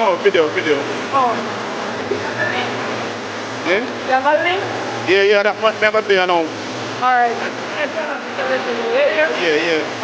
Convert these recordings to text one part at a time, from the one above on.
Oh, video. Oh. Yeah? Jangan link? Yeah, that might never be, I know. Alright. Yeah.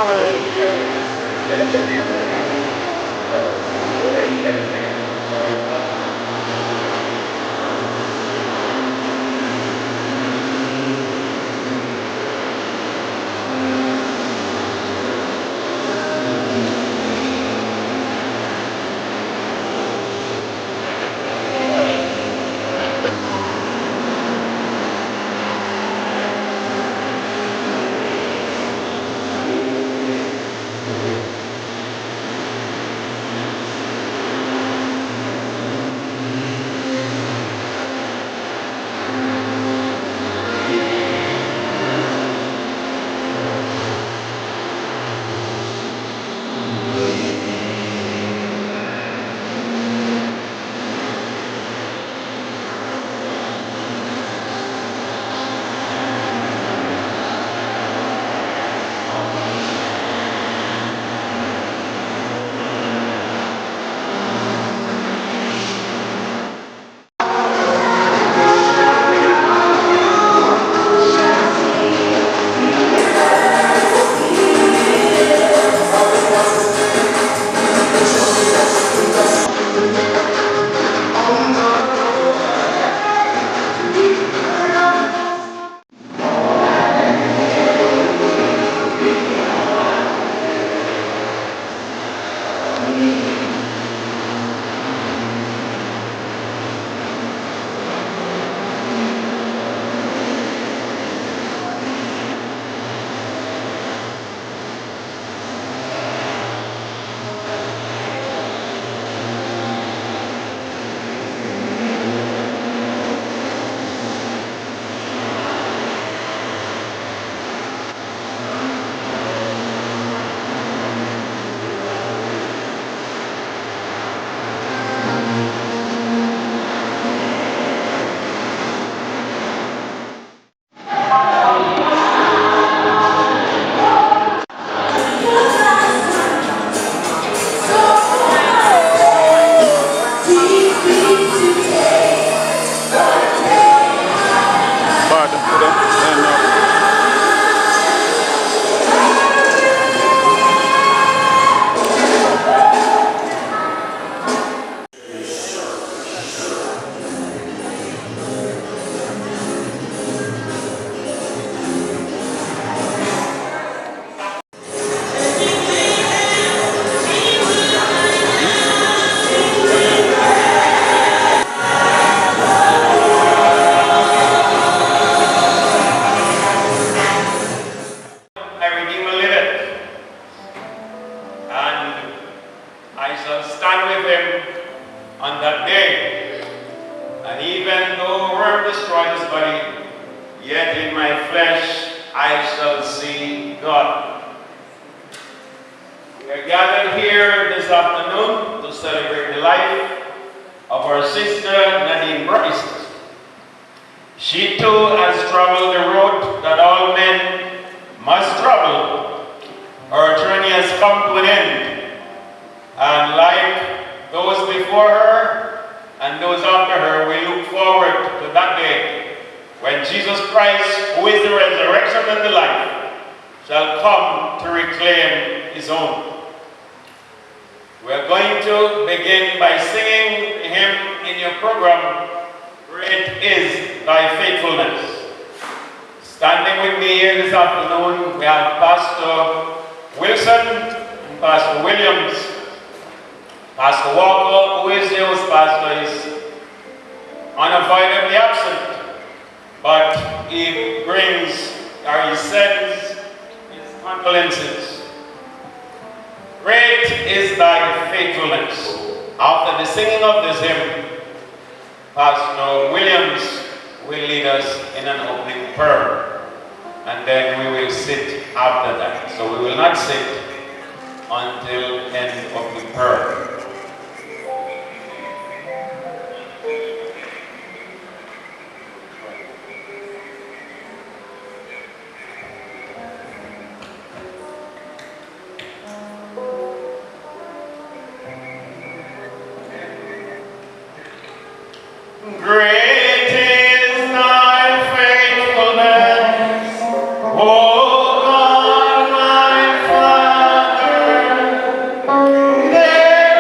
Nadine Bryce. She too has traveled the road that all men must travel. Her journey has come to an end. And like those before her and those after her, we look forward to that day when Jesus Christ, who is the resurrection and the life, shall come to reclaim his own. We're going to begin by singing the hymn in your program, Great is Thy Faithfulness. Standing with me this afternoon we have Pastor Wilson and Pastor Williams. Pastor Walker, who is the host pastor, is unavoidably absent, but he brings or he sends his condolences. Great is thy faithfulness. After the singing of this hymn, Pastor Williams will lead us in an opening prayer, and then we will sit after that. So we will not sit until end of the prayer. Great is thy faithfulness, O God my Father. There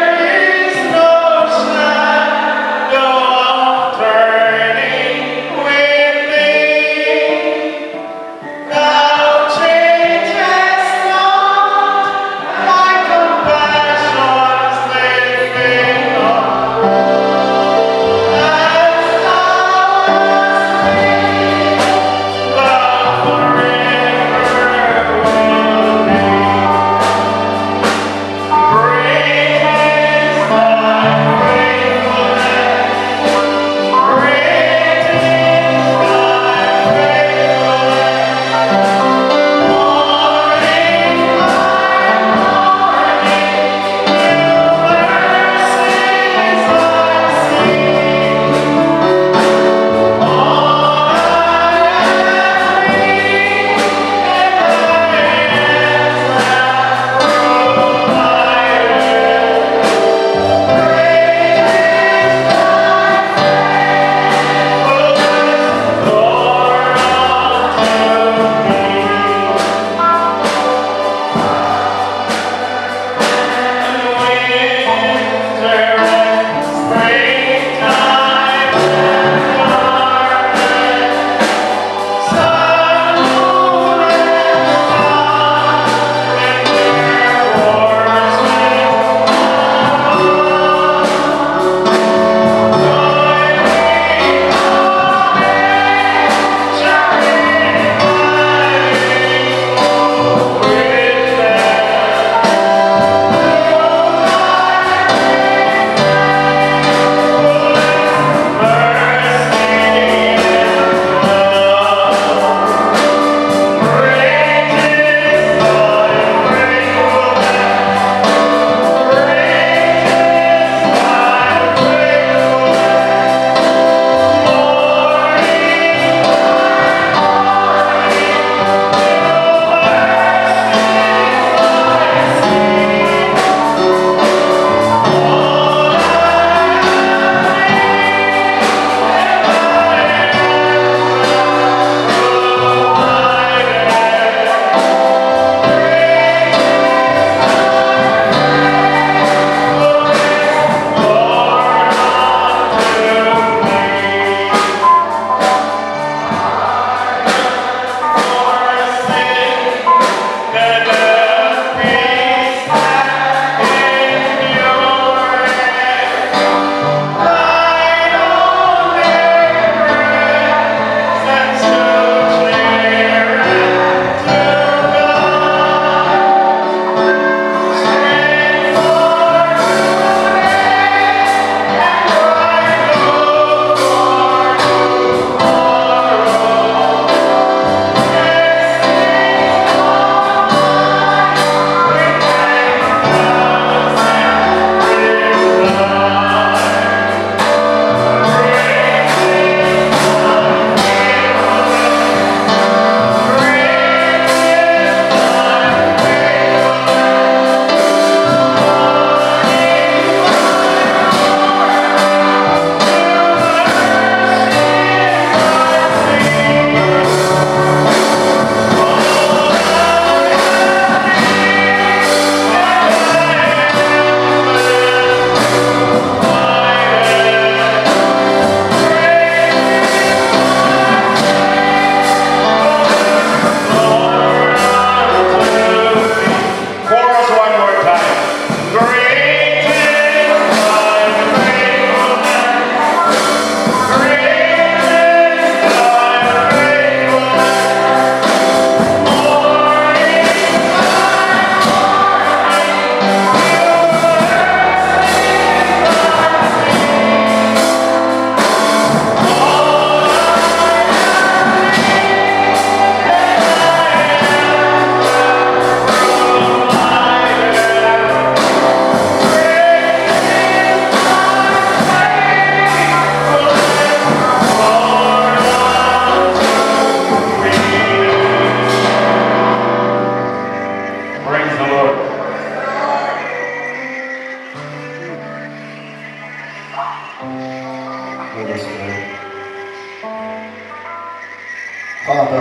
Father,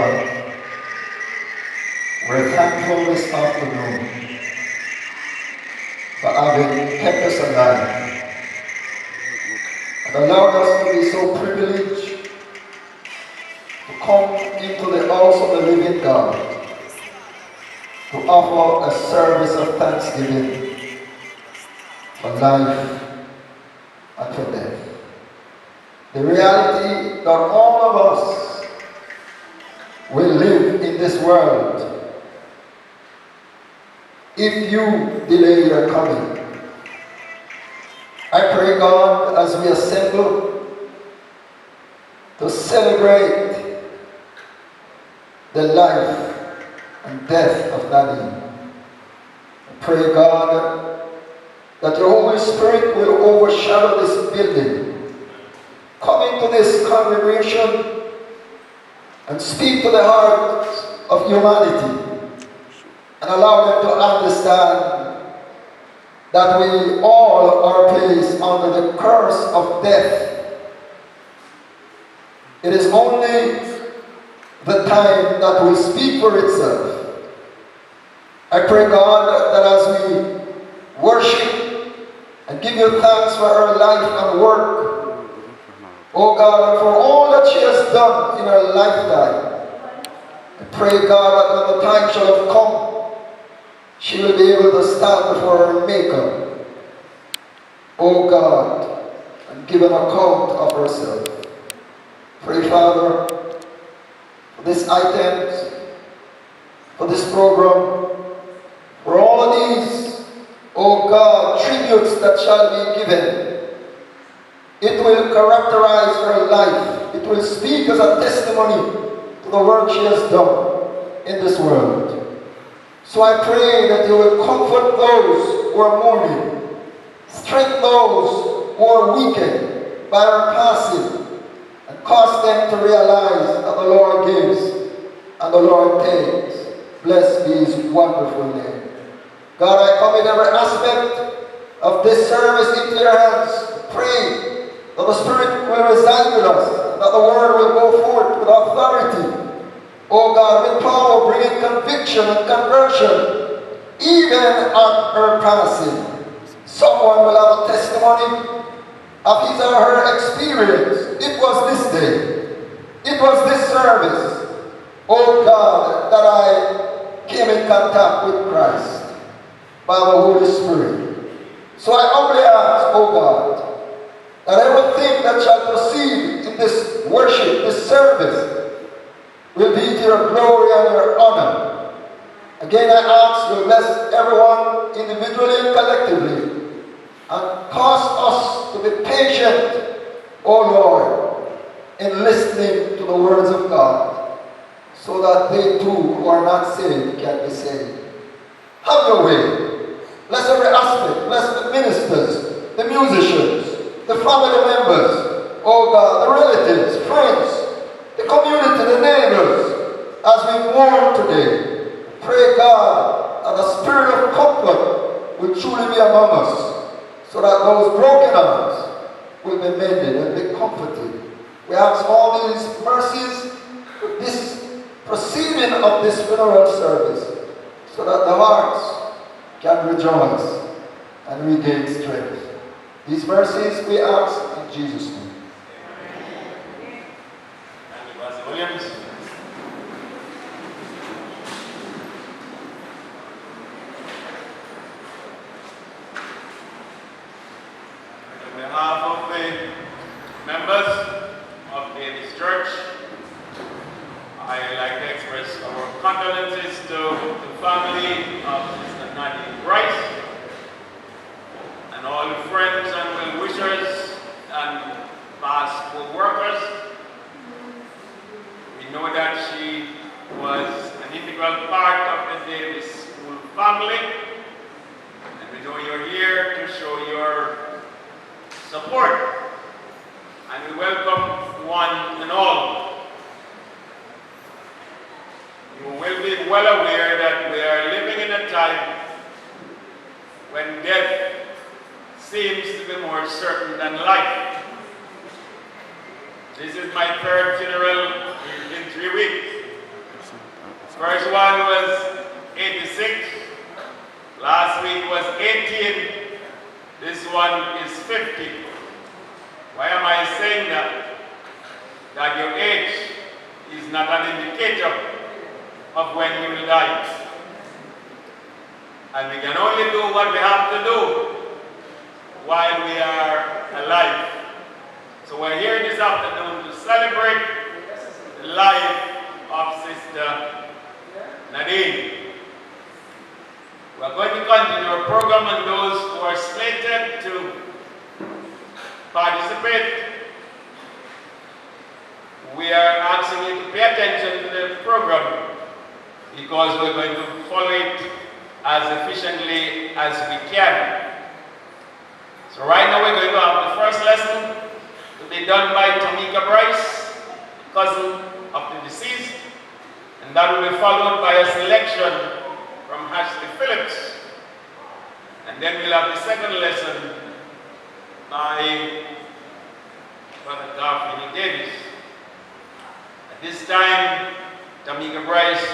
we're thankful this afternoon for having kept us alive and allowed us to be so privileged to come into the house of the living God to offer a service of thanksgiving for life and for death. The reality that all of us will live in this world if you delay your coming. I pray, God, as we assemble to celebrate the life and death of Nadine, I pray, God, that your Holy Spirit will overshadow this building. Come into this congregation and speak to the hearts of humanity and allow them to understand that we all are placed under the curse of death. It is only the time that will speak for itself. I pray, God, that as we worship and give you thanks for her life and work, oh God, and for all that she has done in her lifetime, I pray, God, that when the time shall have come, she will be able to stand before her Maker, oh God, and give an account of herself. Pray, Father, for these items, for this program, for all of these, oh God, tributes that shall be given. It will characterize her life. It will speak as a testimony to the work she has done in this world. So I pray that you will comfort those who are mourning, strengthen those who are weakened by her passing, and cause them to realize that the Lord gives and the Lord takes. Blessed be his wonderful name. God, I commit every aspect of this service into your hands. Pray that the Spirit will reside with us, that the word will go forth with authority. Oh God, with power, bringing conviction and conversion, even at her passing. Someone will have a testimony of his or her experience. It was this day, it was this service, oh God, that I came in contact with Christ by the Holy Spirit. So I humbly ask, oh God, that everything that shall proceed in this worship, this service, will be to your glory and your honor. Again, I ask you to bless everyone individually and collectively, and cause us to be patient, O Lord, in listening to the words of God, so that they too who are not saved can be saved. Have your way. Bless every aspect. Bless the ministers, the musicians, the family members, oh God, the relatives, friends, the community, the neighbors, as we mourn today. Pray, God, that the spirit of comfort will truly be among us, so that those broken hearts will be mended and be comforted. We ask all these mercies, this proceeding of this funeral service, so that the hearts can rejoice and regain strength. These mercies we ask in Jesus' name. Williams. On behalf of the members of this church, I like to express our condolences to the family of Sister Nadine Bryce and all the friends and well-wishers and past co-workers. We know that she was an integral part of the Davis School family, and we know you're here to show your support, and we welcome one and all. You will be well aware that we are living in a time when death seems to be more certain than life. This is my third funeral in 3 weeks. First one was 86. Last week was 18. This one is 50. Why am I saying that? That your age is not an indicator of when you will die. And we can only do what we have to do while we are alive. So we're here this afternoon to celebrate the life of Sister Nadine. We're going to continue our program, and those who are slated to participate, we are asking you to pay attention to the program because we're going to follow it as efficiently as we can. So right now we're going to have the first lesson to be done by Jamaica Bryce, cousin of the deceased, and that will be followed by a selection from Ashley Phillips. And then we'll have the second lesson by Brother Garfield Davis. At this time, Jamaica Bryce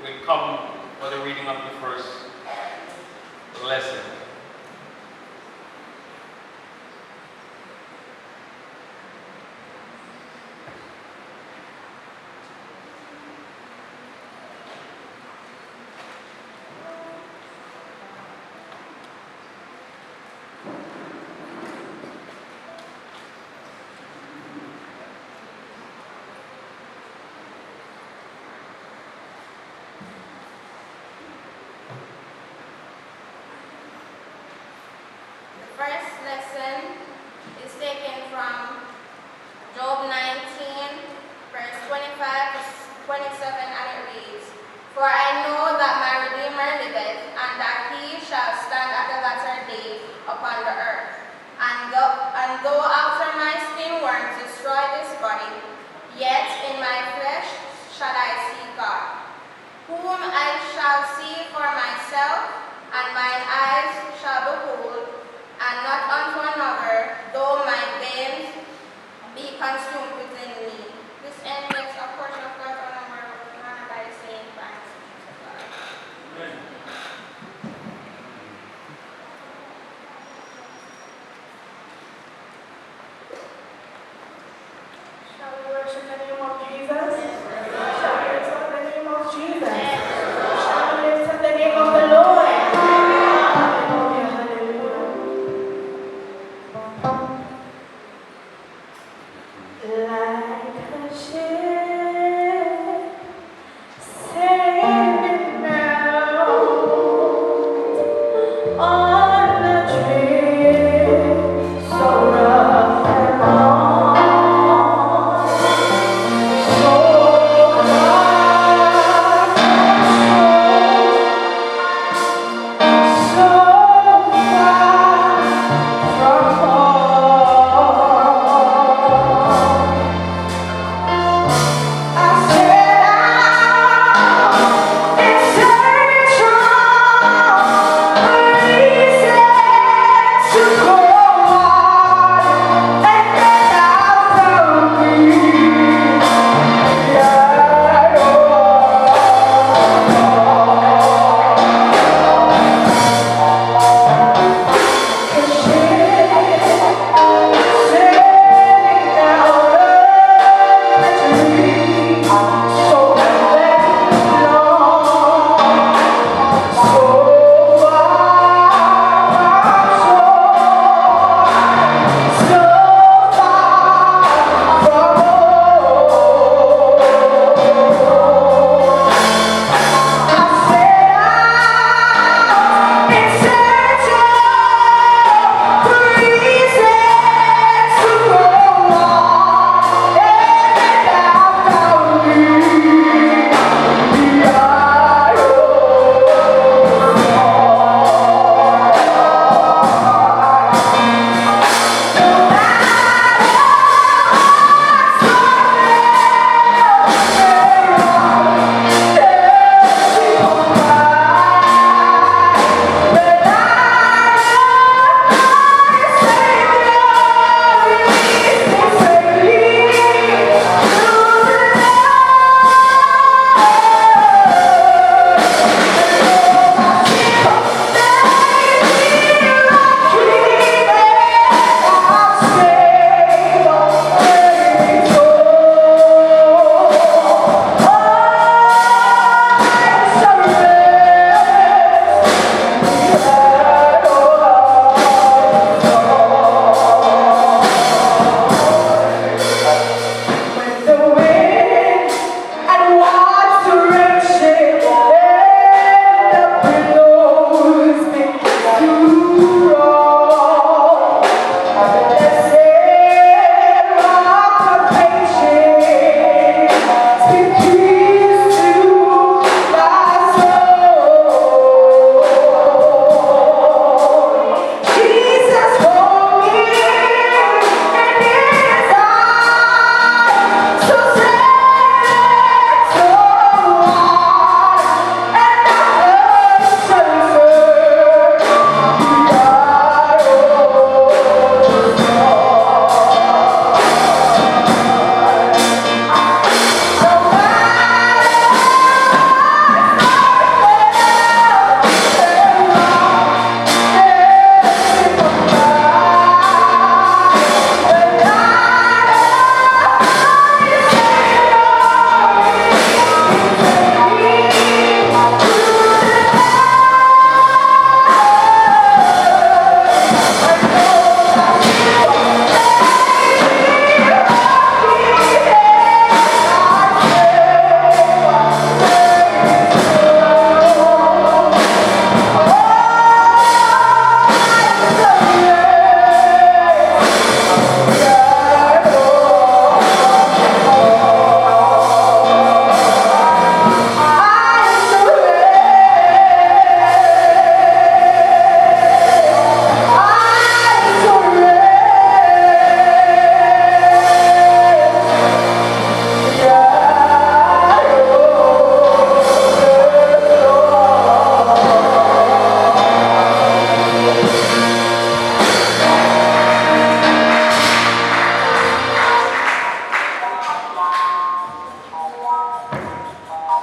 will come for the reading of the first lesson. First lesson is taken from Job 19, verse 25 to 27, and it reads, For I know that my Redeemer liveth, and that he shall stand at the latter day upon the earth. And though after my skin worms destroy this body, yet in my flesh shall I see God, whom I shall see for myself, and mine eyes shall behold, and not unto another, though my veins be consumed within me. This end makes a portion of God's honor by the same thanks to God. Amen. Shall we worship the name of Jesus? Shall we lift up the name of Jesus? Shall we lift up the name of the Lord?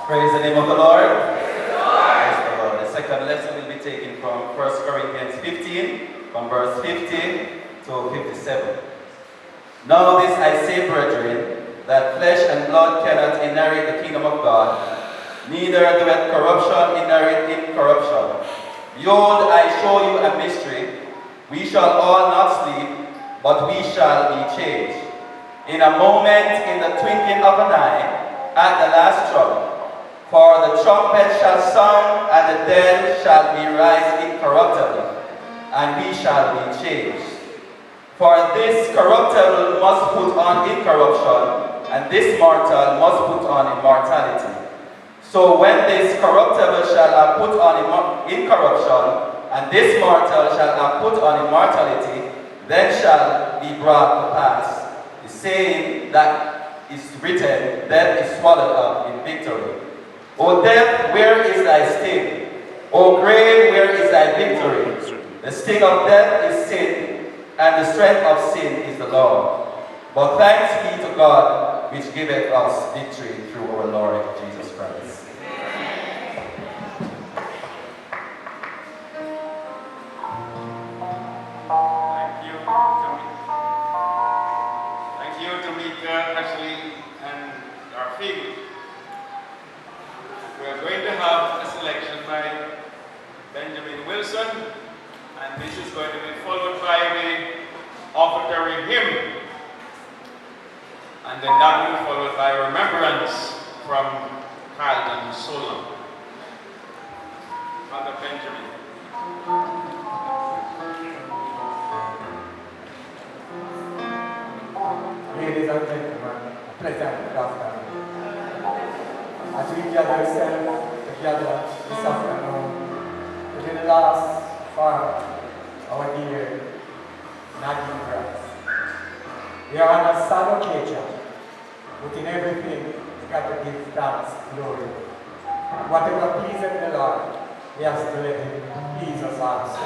Praise the name of the Lord. Praise the Lord. The second lesson will be taken from 1 Corinthians 15, from verse 50 to 57. Now this I say, brethren, that flesh and blood cannot inherit the kingdom of God, neither doeth corruption inherit incorruption. Behold, I show you a mystery. We shall all not sleep, but we shall be changed. In a moment, in the twinkling of an eye, at the last trump. For the trumpet shall sound, and the dead shall be raised incorruptible, and we shall be changed. For this corruptible must put on incorruption, and this mortal must put on immortality. So when this corruptible shall have put on incorruption, and this mortal shall have put on immortality, then shall be brought to pass the saying that is written, death is swallowed up in victory. O death, where is thy sting? O grave, where is thy victory? The sting of death is sin, and the strength of sin is the law. But thanks be to God, which giveth us victory through our Lord Jesus Christ. Thank you, Jamaica, Ashley, and our field. We are going to have a selection by Benjamin Wilson, and this is going to be followed by the offertory hymn, and then that will be followed by remembrance from Carlton Solon. Father Benjamin. Ladies and gentlemen, pleasant afternoon. As we gather ourselves together this afternoon to the last for our dear Nadine Bryce. We are on a sad occasion, but in everything we got to give thanks, glory. Whatever pleases the Lord, we have to let Him please us also.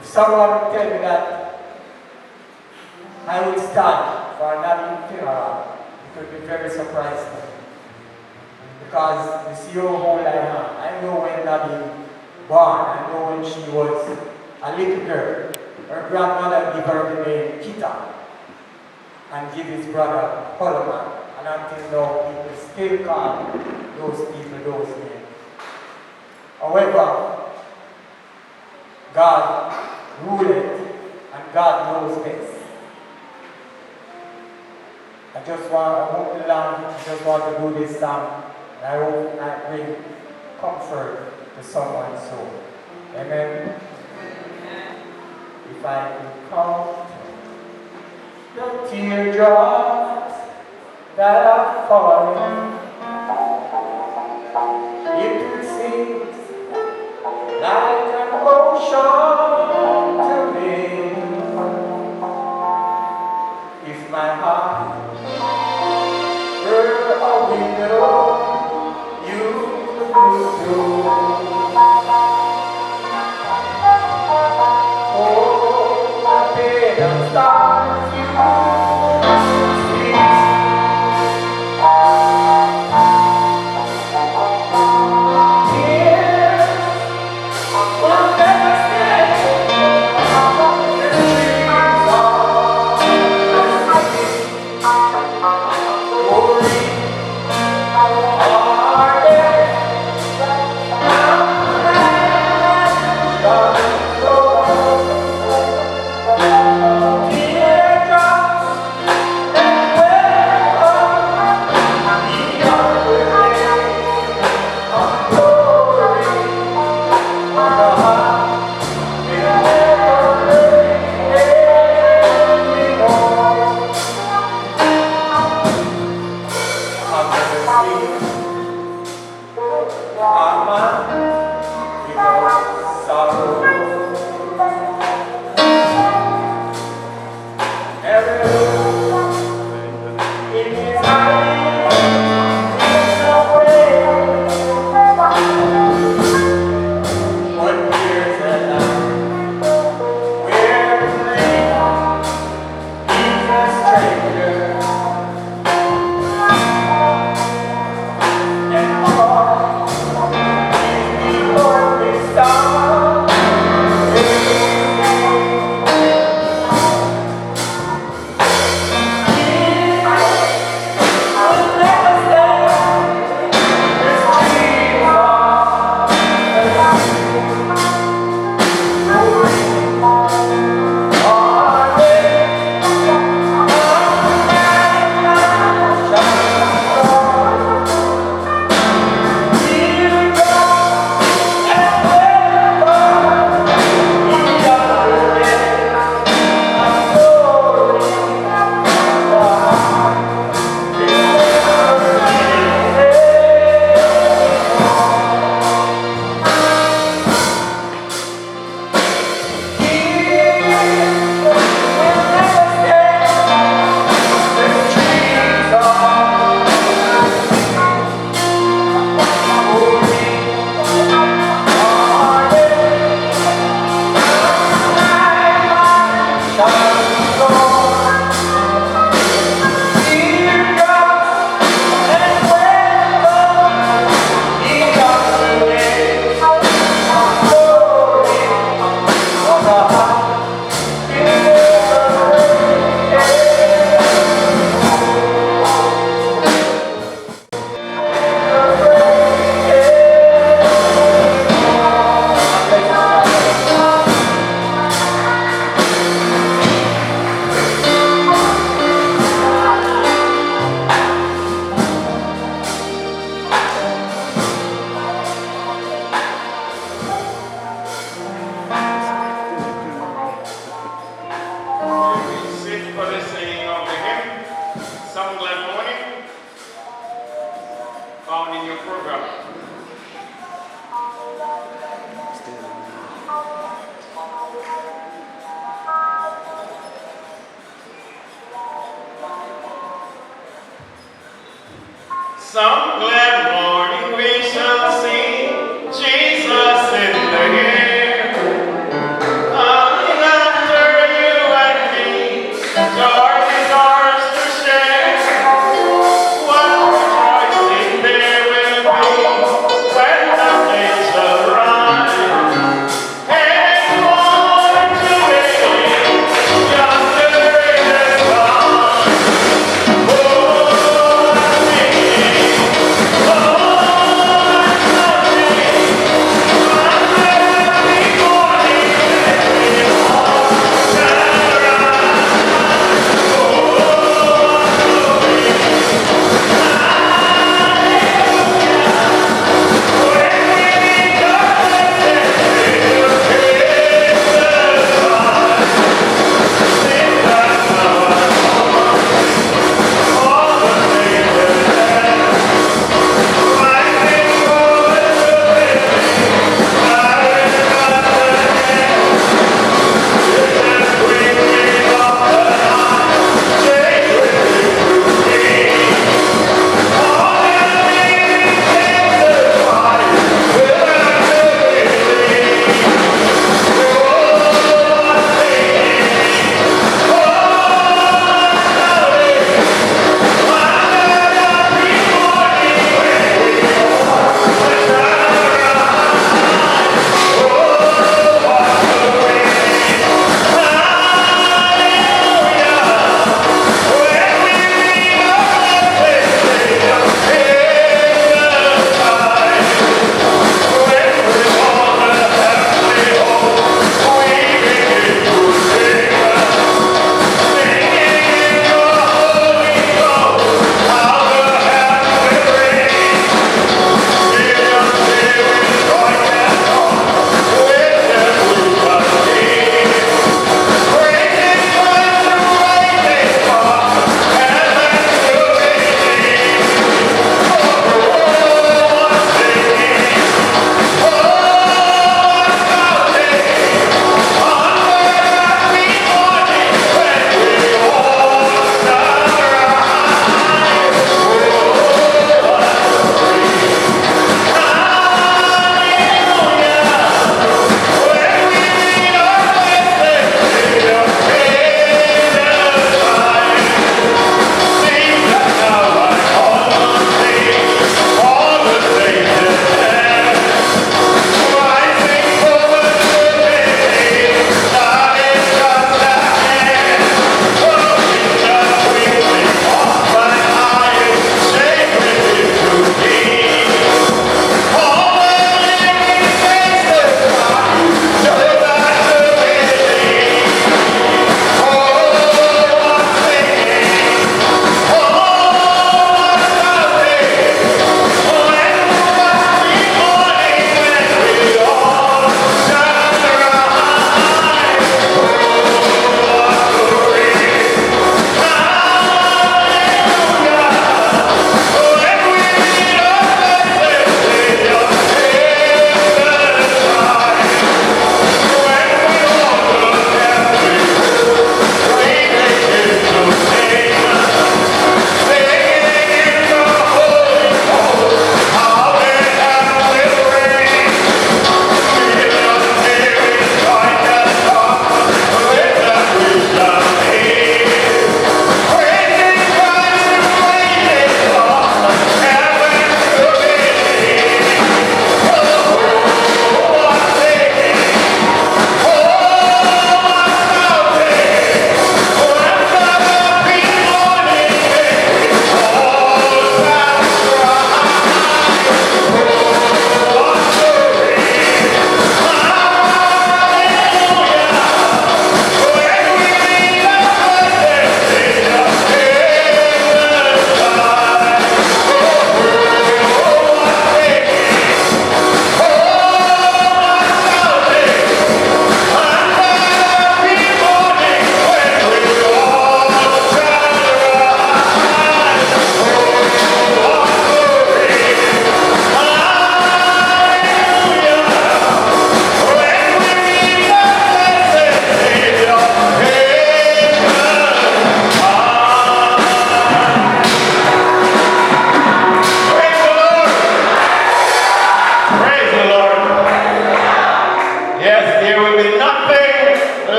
If someone would tell me that I will stand for Nadine funeral, it would be very surprising. Because you see how old I am. I know when Nadine born, I know when she was a little girl. Her grandmother gave her the name Kita and give his brother Solomon. And until now, people still call those people those names. However, God ruled and God knows best. I won't be long, I just want to do this song. And I hope I bring comfort to someone's soul. Amen. If I could count the teardrops that are falling, it would seem like an ocean to me. If my heart were a window, you could through. Oh, my bed of stars, you see. Tears will never stay. The trees are dead. found in your program. Some glad morning we shall see Jesus in the air, coming after you and me, joy is ours to share. What rejoicing there will be when the day shall rise. And one today, yonder is gone. Oh,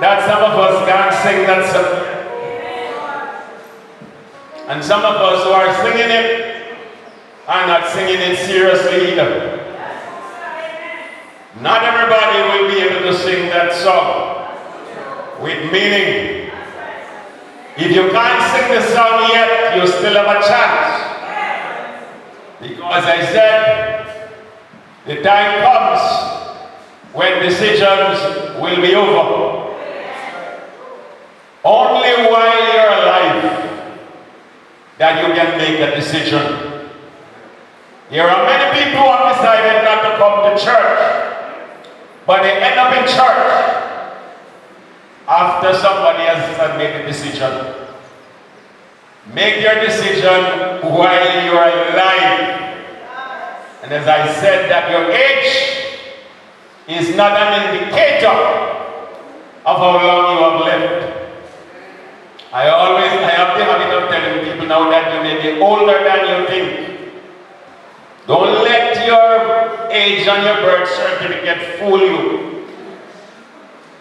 that some of us can't sing that song. And some of us who are singing it are not singing it seriously either. Not everybody will be able to sing that song with meaning. If you can't sing the song yet, you still have a chance. Because I said, the time comes when decisions will be over. Only while you're alive that you can make a decision. There are many people who have decided not to come to church, but they end up in church after somebody else has made a decision. Make your decision while you're alive. And as I said, that your age is not an indicator of how long you have lived. I have the habit of telling people now that you may be older than you think. Don't let your age on your birth certificate fool you.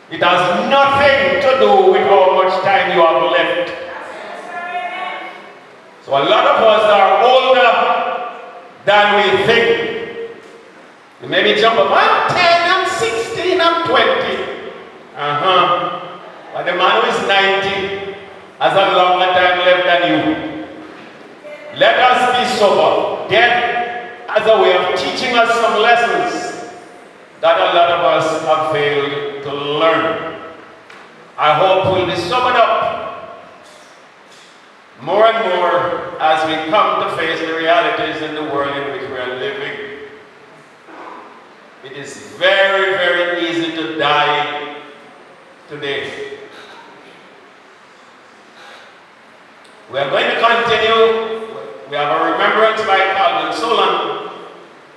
It has nothing to do with how much time you have left. So a lot of us are older than we think. You maybe jump up, I'm 10, I'm 16, I'm 20. But the man who is 90 has a longer time left than you. Let us be sober. Death as a way of teaching us some lessons that a lot of us have failed to learn. I hope we'll be sobered up more and more as we come to face the realities in the world in which we are living. It is very, very easy to die today. We are going to continue. We have a remembrance by Calvin Solon,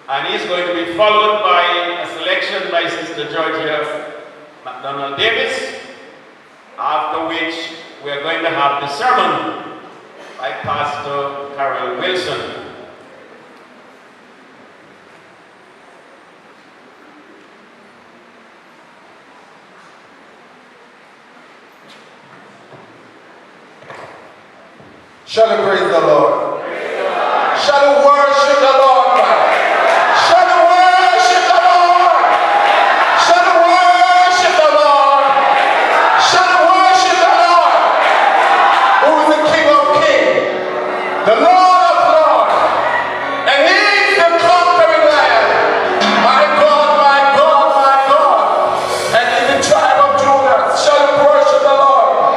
and he's going to be followed by a selection by Sister Georgia McDonald Davis, after which we are going to have the sermon by Pastor KARELL Wilson. Shall we praise the Lord? Shall we worship the Lord, man? Shall we worship the Lord? Shall we worship the Lord? Shall we worship the Lord? Who is the King of Kings, the Lord of Lords, and He is the conquering Lion. My God, my God, my God. And in the tribe of Judah, shall we worship the Lord?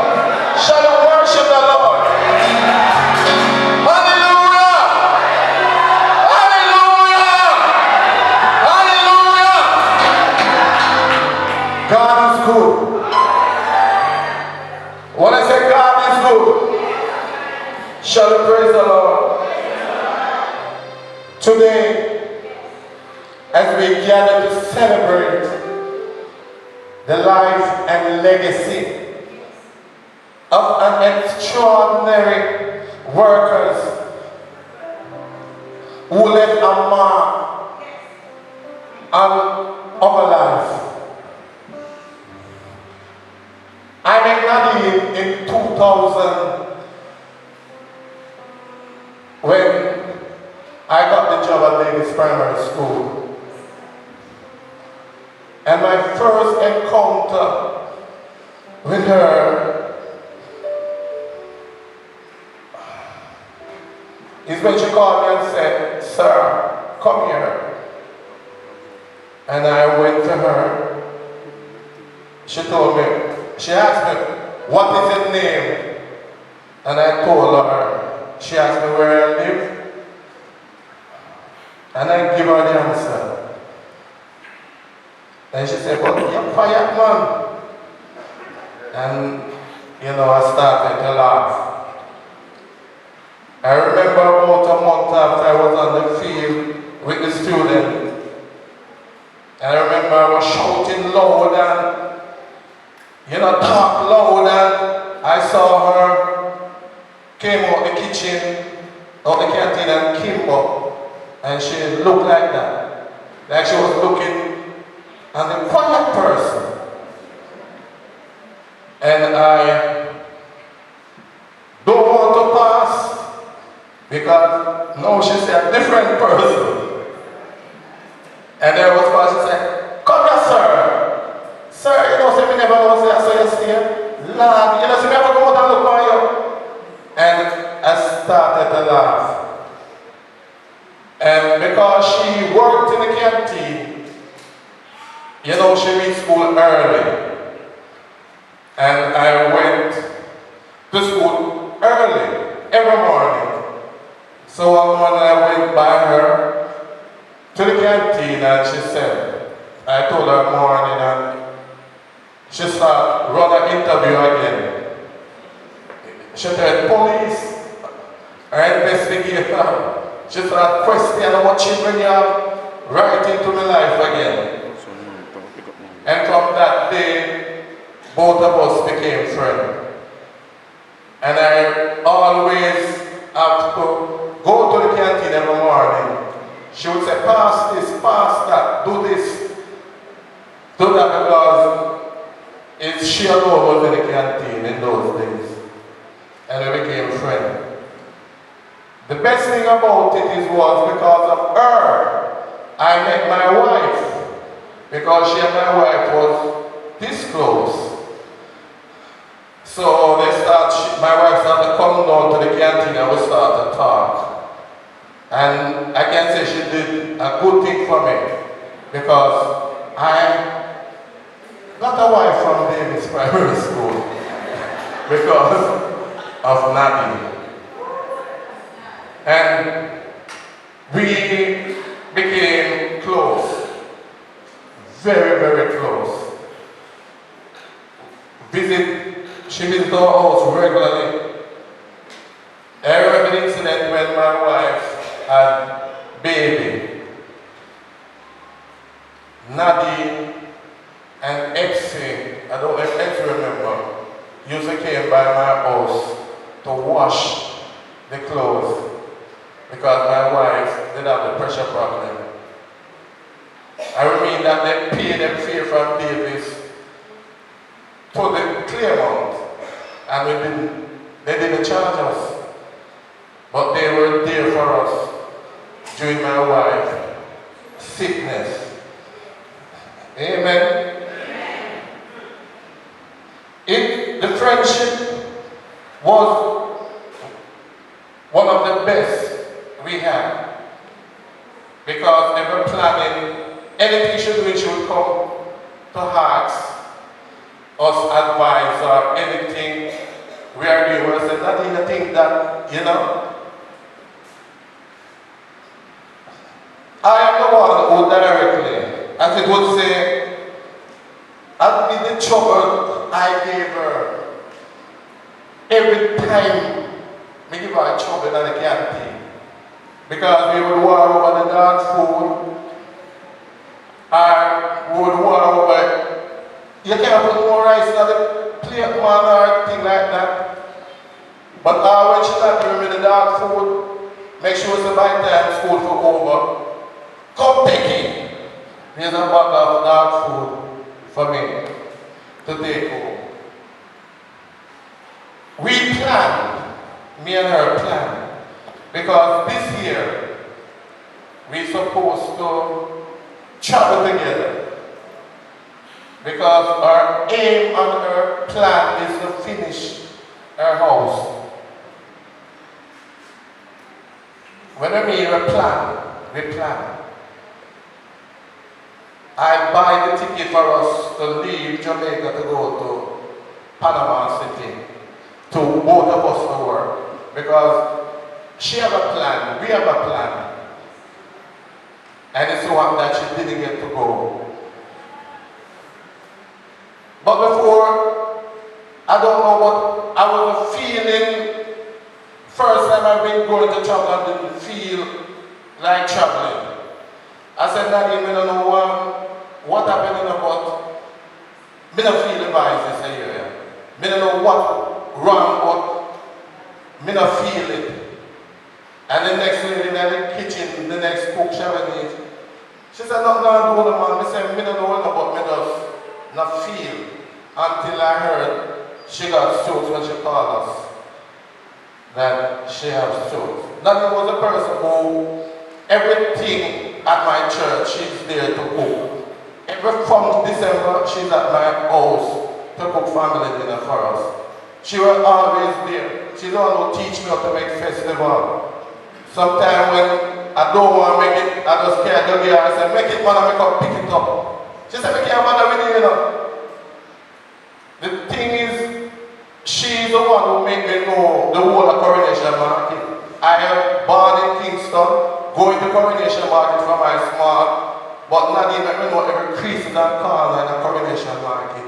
Shall we worship the Lord? God is good. When I say God is good, shall we praise the Lord? Today, as we gather to celebrate the life and legacy of an extraordinary workers who left a mark on our life. I met Nadine in 2000 when I got the job at Davis Primary School. And my first encounter with her is when she called me and said, "Sir, come here." And I went to her. She told me, she asked me, "What is your name?" And I told her. She asked me where I live. And I give her the answer. And she said, "But you're quiet, man." And, I started to laugh. I remember about a month after I was on the field with the student. And I remember I was shouting loud and, talk loud, and I saw her came out the kitchen, out the canteen, and came up. And she looked like that. Like she was looking at the quiet person. And I don't want to pass because now she's a different person. And there was one, she said, come here, sir. Sir, you know, say me never know, say, I saw you stay. Lord, you know, say me ever go out and look by you. And I started to laugh. And because she worked in the canteen, you know, she reached school early. And I went to school early, every morning. So one morning I went by her to the canteen and she said, I told her morning and she started run an interview again. She said, police, I investigate her. She started questioning what children you have right into my life again. And from that day, both of us became friends. And I always have to go to the canteen every morning. She would say, pass this, pass that, do this, do that, because she alone was in the canteen in those days. And we became friends. The best thing about it was because of her, I met my wife. Because she and my wife was this close. So my wife started to come down to the canteen and we started to talk. And I can say she did a good thing for me. Because I got a wife from Davis Primary School. Because of Nadine. And we became close. Very, very close. She visits our house regularly. I remember the incident when my wife had baby. Nadine and Epsi, I don't know if Epsi remember, used to come by my house to wash the clothes because my wife did have the pressure problem. I remember that they paid them fee from Davis to the Claremont, and they didn't charge us, but they were there for us during my wife's sickness. Amen. The friendship was one of the best we had because they were planning anything she do, she would come to ask us advice or anything we are doing. I said, Nadine, I think that, you know, I am the one who directly, as it would say, admit the trouble I gave her. Every time we give her trouble in the canteen. Because we would war over the dog food. I would war over, you can't put more rice on the plate, man, or thing like that. But when she started giving me the dog food, make sure it's by the time school for over. Come take it. Here's a bottle of dog food for me to take home. We planned, me and her planned, because this year we're supposed to travel together. Because our aim and our plan is to finish our house. When I mean we plan. I buy the ticket for us to leave Jamaica to go to Panama City, to both of us to work. Because she have a plan, we have a plan. And it's one that she didn't get to go. But before, I don't know what I was feeling. First time I've been going to travel, I didn't feel like traveling. I said, Nadine, I don't know what happened, but I don't feel the vibes this area. I don't know what wrong, but I don't feel it. And the next lady in the kitchen, the next cook, she said, no, man. I said, I don't know, but I just not feel until I heard she got suits when she called us that she has suits. Nadine was a person who, everything at my church, she's there to cook. From December, she's at my house to cook family dinner for us. She was always there. She's the one who teach me how to make festival. Sometimes when I don't want to make it, I just can't do it. I say, make it, man, I make up, pick it up. She said, we can't bother with you, you know. The thing is, she's the one who made me know the whole of Coronation Market. I am born in Kingston, going to Coronation Market from my small, but Nadine let me know every crease and corner in the Coronation Market.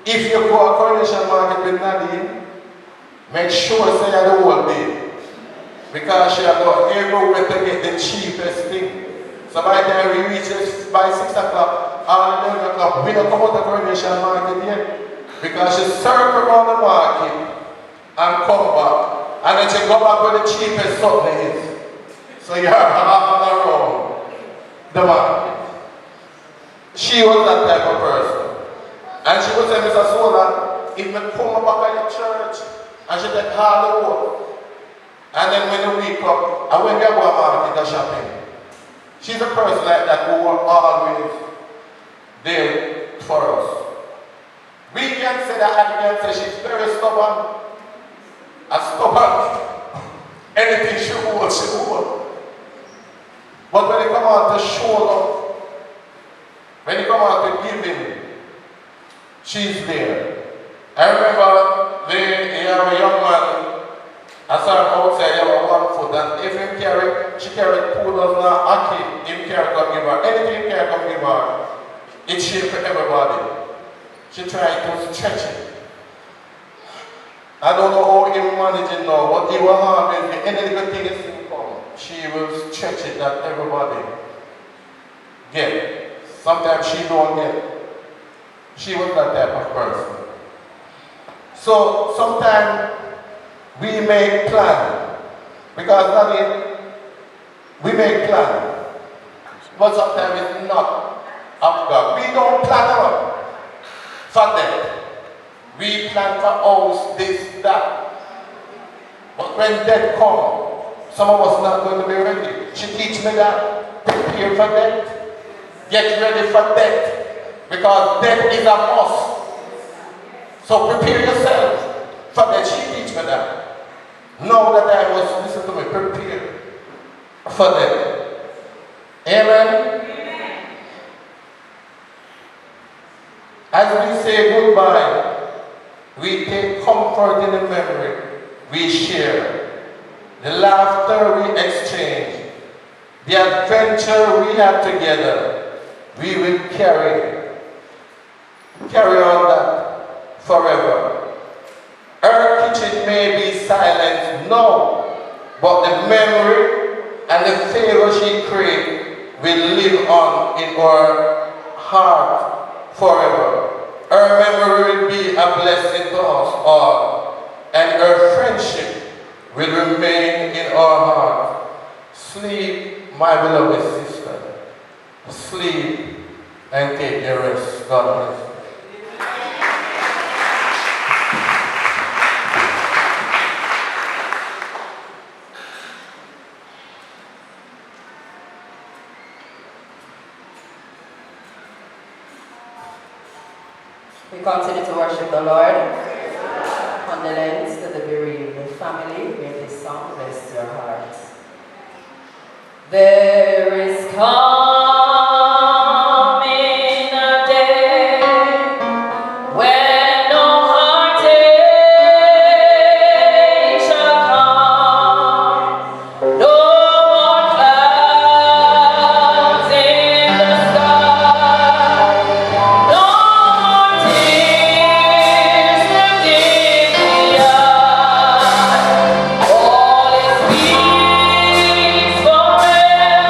If you go to Coronation Market with Nadine, make sure say you the whole day. Because she has got everywhere to get the cheapest thing. So by the time we reach this by 6 o'clock or 11 o'clock, we don't come out of Coronation Market yet. Because she circle around the market and come back. And then she go back where the cheapest something is. So you're all around the market. She was that type of person. And she would say, Mr. Sola, if you come back at your church, and she take all the work. And then when you wake up, and when you go to market, shopping. She's a person like that who will always there for us. We can say that I can say she's very stubborn. And stubborn. Anything she wants, she wants. But when it comes out to show up, when it comes out to giving, she's there. I remember you have a young man, I saw him outside, he have 1 foot, and if him carry, she carried 2 dozen ackee, him carry come give her. Anything carry come give her, it's shape for everybody. She tried to stretch it. I don't know how he managing now, but he will always, any little thing is come, she will stretch it that everybody get. Sometimes she don't get. She was that type of person. So sometimes we make plan. Because Nadine, we make plan. But sometimes it's not of God. We don't plan out for them. We plan for house, this, that. But when death comes, some of us not going to be ready. She teach me that. Prepare for death. Get ready for death. Because death is a must. So prepare yourself for death. She teach me that. Now that I was, listen to me, prepare for death. Amen. As we say goodbye, we take comfort in the memory we share, the laughter we exchange, the adventure we had together. We will carry on that forever. Our kitchen may be silent now, but the memory and the favor she created will live on in our heart forever. Her memory will be a blessing to us all, and her friendship will remain in our heart. Sleep, my beloved sister. Sleep and take your rest. God bless you. We continue to worship the Lord. Condolence to the bereaved family with this song, bless your hearts. There is coming a day when no heartache shall come, no more clouds in the sky, no more tears left in the eye. All is peace forever.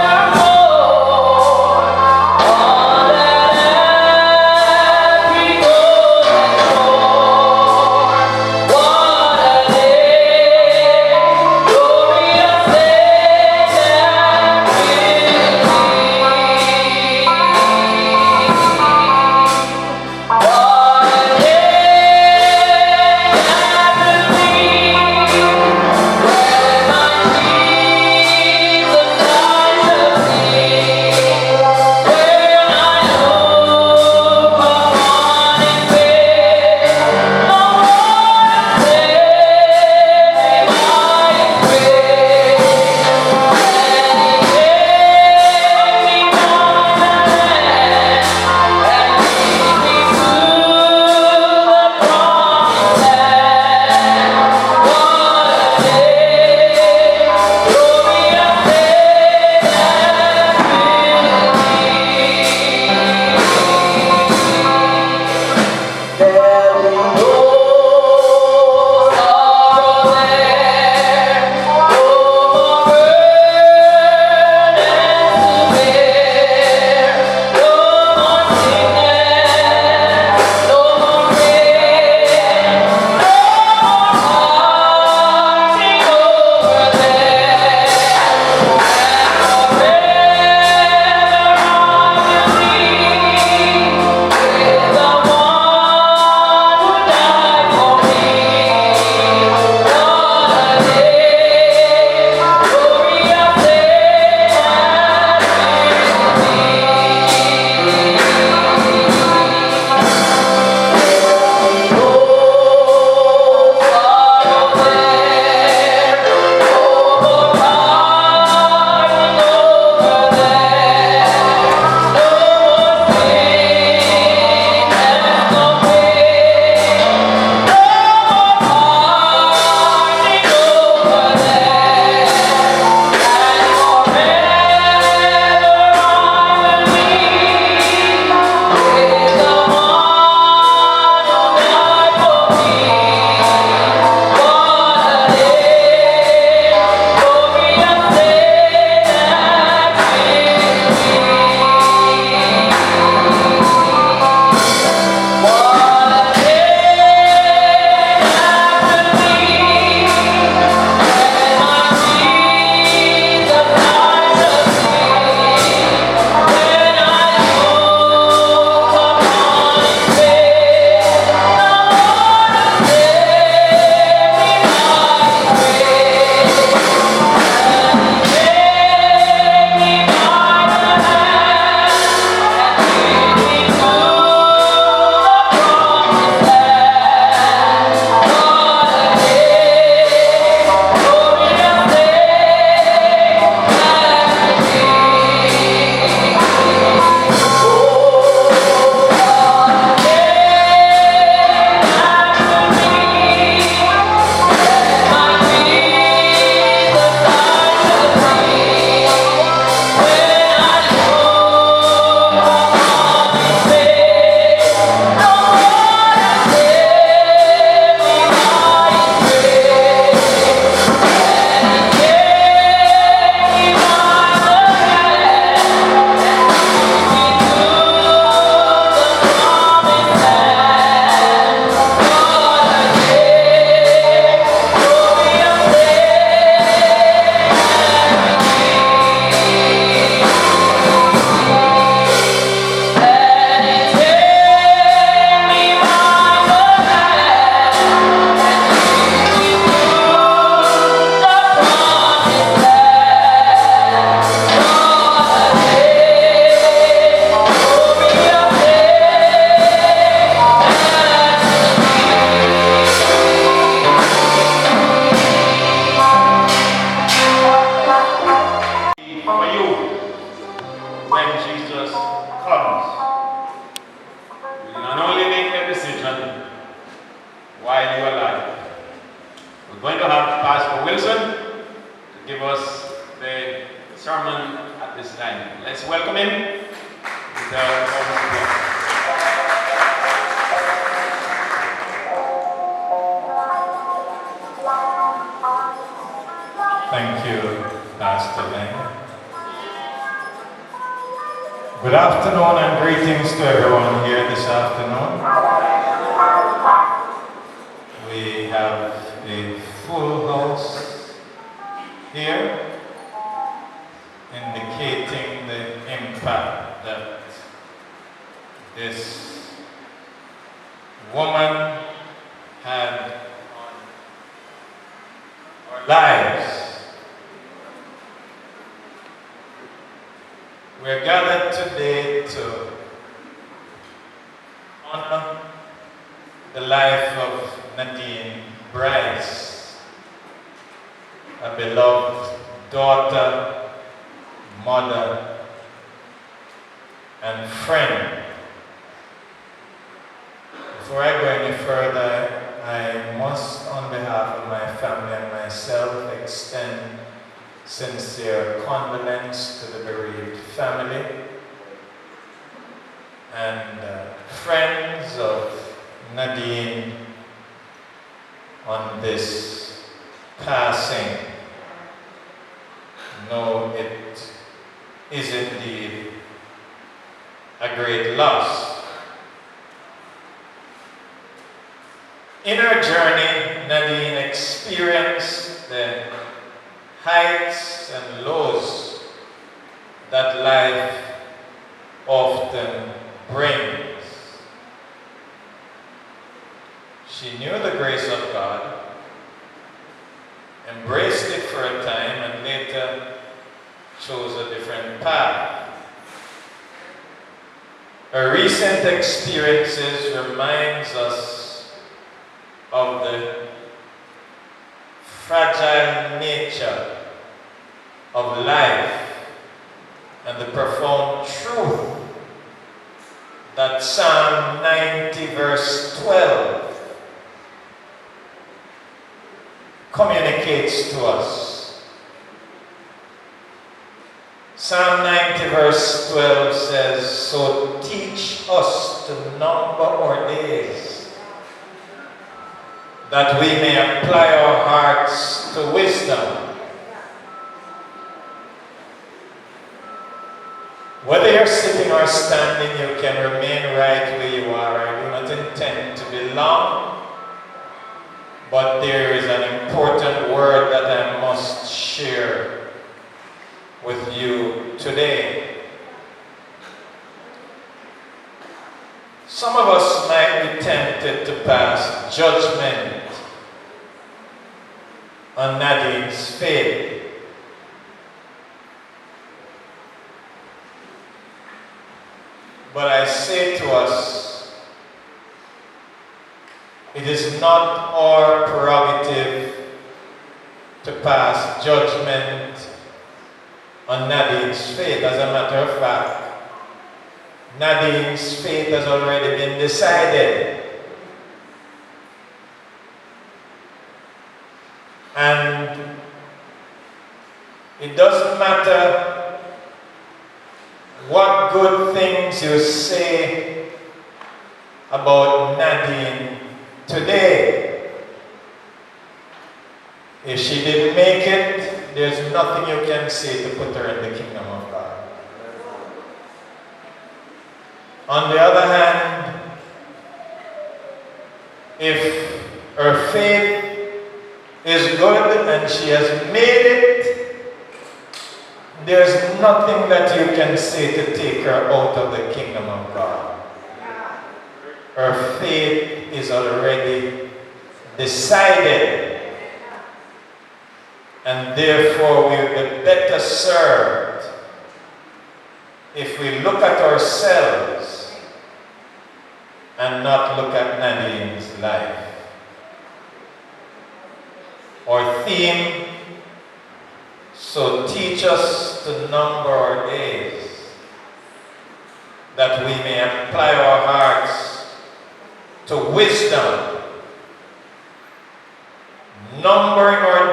Pastor Wilson to give us the sermon at this time. Let's welcome him. Thank you, Pastor Laing. Good afternoon and greetings to everyone here this afternoon. We have a full house here, indicating the impact that this woman had on our lives. We're gathered today to honor the life of Nadine Bryce, a beloved daughter, mother, and friend. Before I go any further, I must, on behalf of my family and myself, extend sincere condolence to the bereaved family and friends of Nadine on this passing. No, it is indeed a great loss. In her journey, Nadine experienced the heights and lows that life often brings. She knew the grace of God, embraced it for a time, and later chose a different path. Her recent experiences reminds us of the fragile nature of life and the profound truth that Psalm 90 verse 12 communicates to us. Psalm 90 verse 12 says, "So teach us to number our days, that we may apply our hearts to wisdom." Whether you're sitting or standing, you can remain right where you are. I do not intend to be long, but there is an important word that I must share with you today. Some of us might be tempted to pass judgment on Nadine's faith. But I say to us, it is not our prerogative to pass judgment on Nadine's faith. As a matter of fact, Nadine's fate has already been decided. And it doesn't matter what good things you say about Nadine today. If she didn't make it, there's nothing you can say to put her in the kingdom of God. On the other hand, if her faith is good and she has made it, there's nothing that you can say to take her out of the kingdom of God. Her faith is already decided, and therefore we'll be better served if we look at ourselves and not look at Nadine's life. Our theme, so teach us to number our days, that we may apply our hearts to wisdom. Numbering our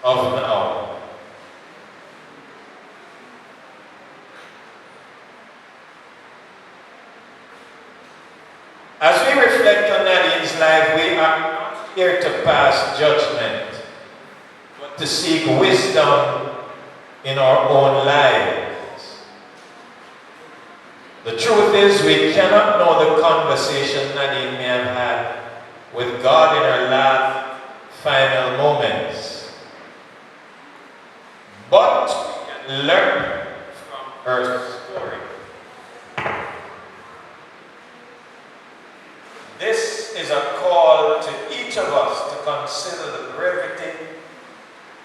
of now. As we reflect on Nadine's life, we are not here to pass judgment, but to seek wisdom in our own lives. The truth is, we cannot know the conversation Nadine may have had with God in her last final moments, but we can learn from her story. This is a call to each of us to consider the brevity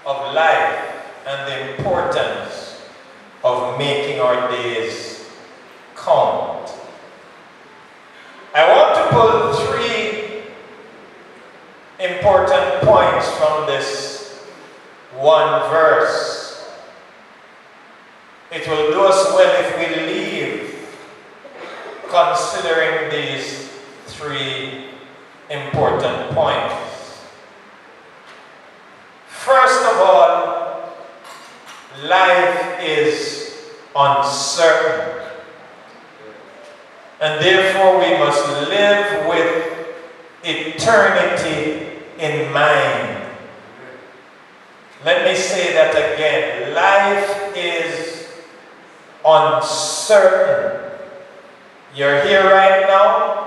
of life and the importance of making our days count. I want to pull 3 important points from this one verse. It will do us well if we leave considering these 3 important points. First of all, life is uncertain, and therefore we must live with eternity in mind. Let me say that again. Life is uncertain. You're here right now.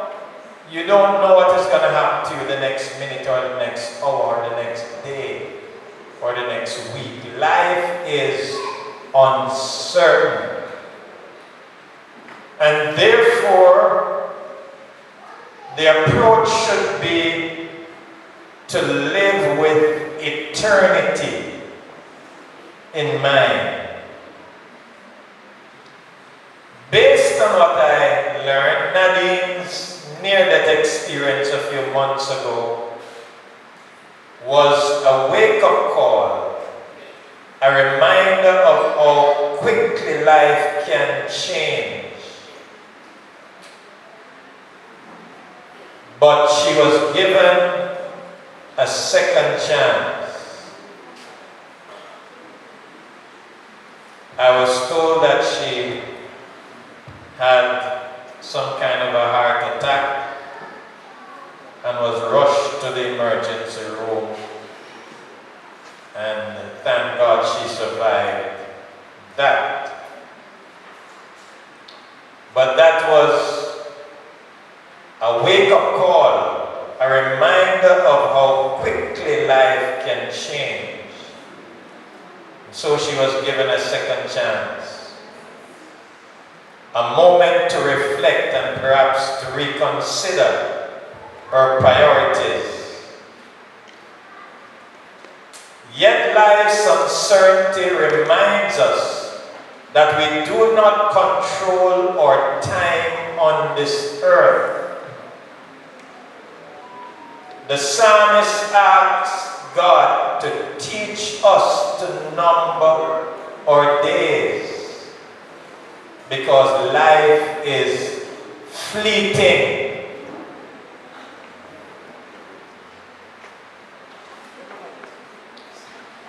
You don't know what is going to happen to you the next minute or the next hour or the next day or the next week. Life is uncertain. And therefore, the approach should be to live with eternity in mind. Based on what I learned, Nadine's near-death experience a few months ago was a wake-up call, a reminder of how quickly life can change. But she was given a second chance. I was told that she had some kind of a heart attack and was rushed to the emergency room, and thank God she survived that. But that was a wake-up call, a reminder of how quickly life can change. So she was given a second chance, a moment to reflect and perhaps to reconsider her priorities. Yet life's uncertainty reminds us that we do not control our time on this earth. The psalmist asks God to teach us to number our days, because life is fleeting.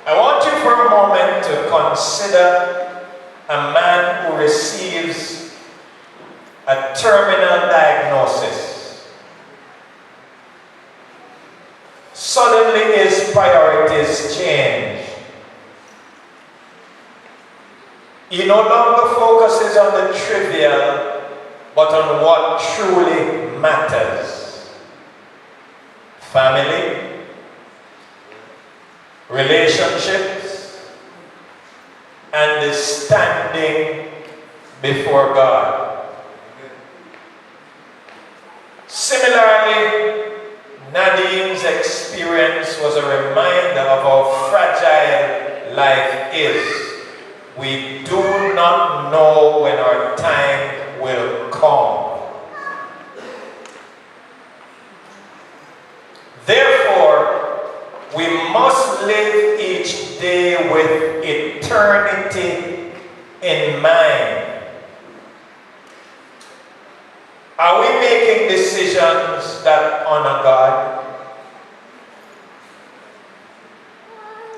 I want you for a moment to consider a man who receives a terminal diagnosis. Suddenly his priorities change. He no longer focuses on the trivial, but on what truly matters. Family, relationships, and the standing before God. Similarly, Nadine's experience was a reminder of how fragile life is. We do not know when our time will come. Therefore, we must live each day with eternity in mind. Are we making decisions that honor God?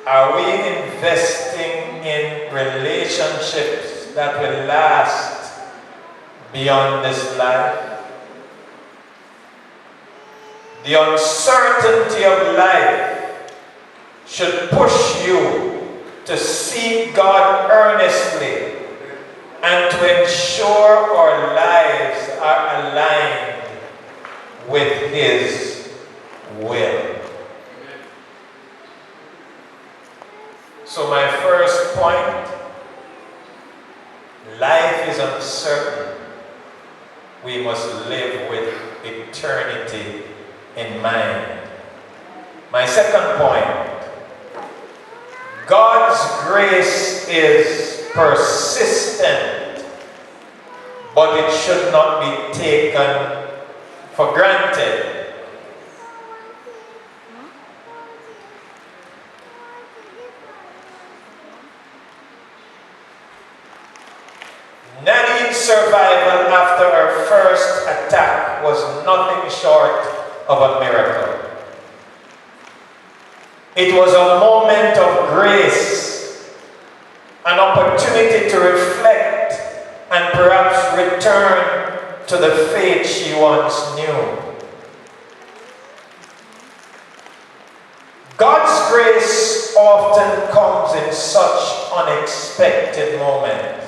Are we investing in relationships that will last beyond this life? The uncertainty of life should push you to seek God earnestly and to ensure our lives are aligned with His will. So my first point, life is uncertain. We must live with eternity in mind. My second point, God's grace is persistent, but it should not be taken for granted. Nadine's survival after her first attack was nothing short of a miracle. It was a moment of grace, an opportunity to reflect and perhaps return to the faith she once knew. God's grace often comes in such unexpected moments,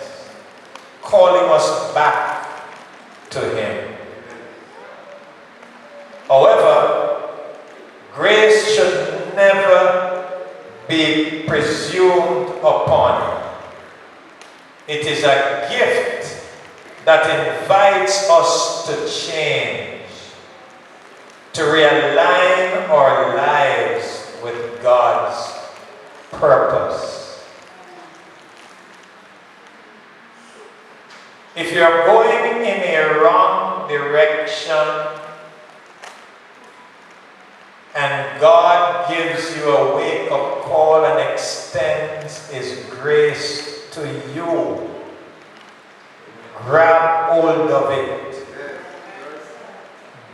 calling us back to Him. However, grace should never be presumed upon. It is a gift that invites us to change, to realign our lives with God's purpose. If you are going in a wrong direction and God gives you a wake-up call and extends His grace to you, grab hold of it.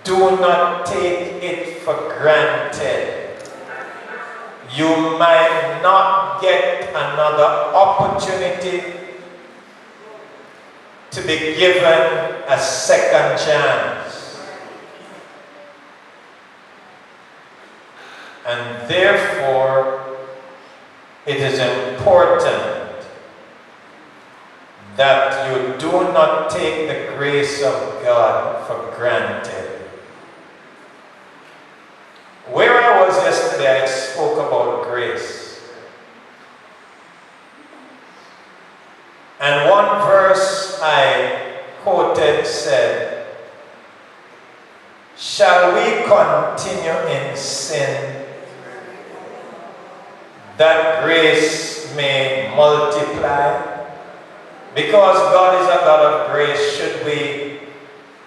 Do not take it for granted. You might not get another opportunity to be given a second chance. And therefore, it is important that you do not take the grace of God for granted. Where I was yesterday, I spoke about grace. And one verse I quoted said, "Shall we continue in sin that grace may multiply?" Because God is a God of grace, should we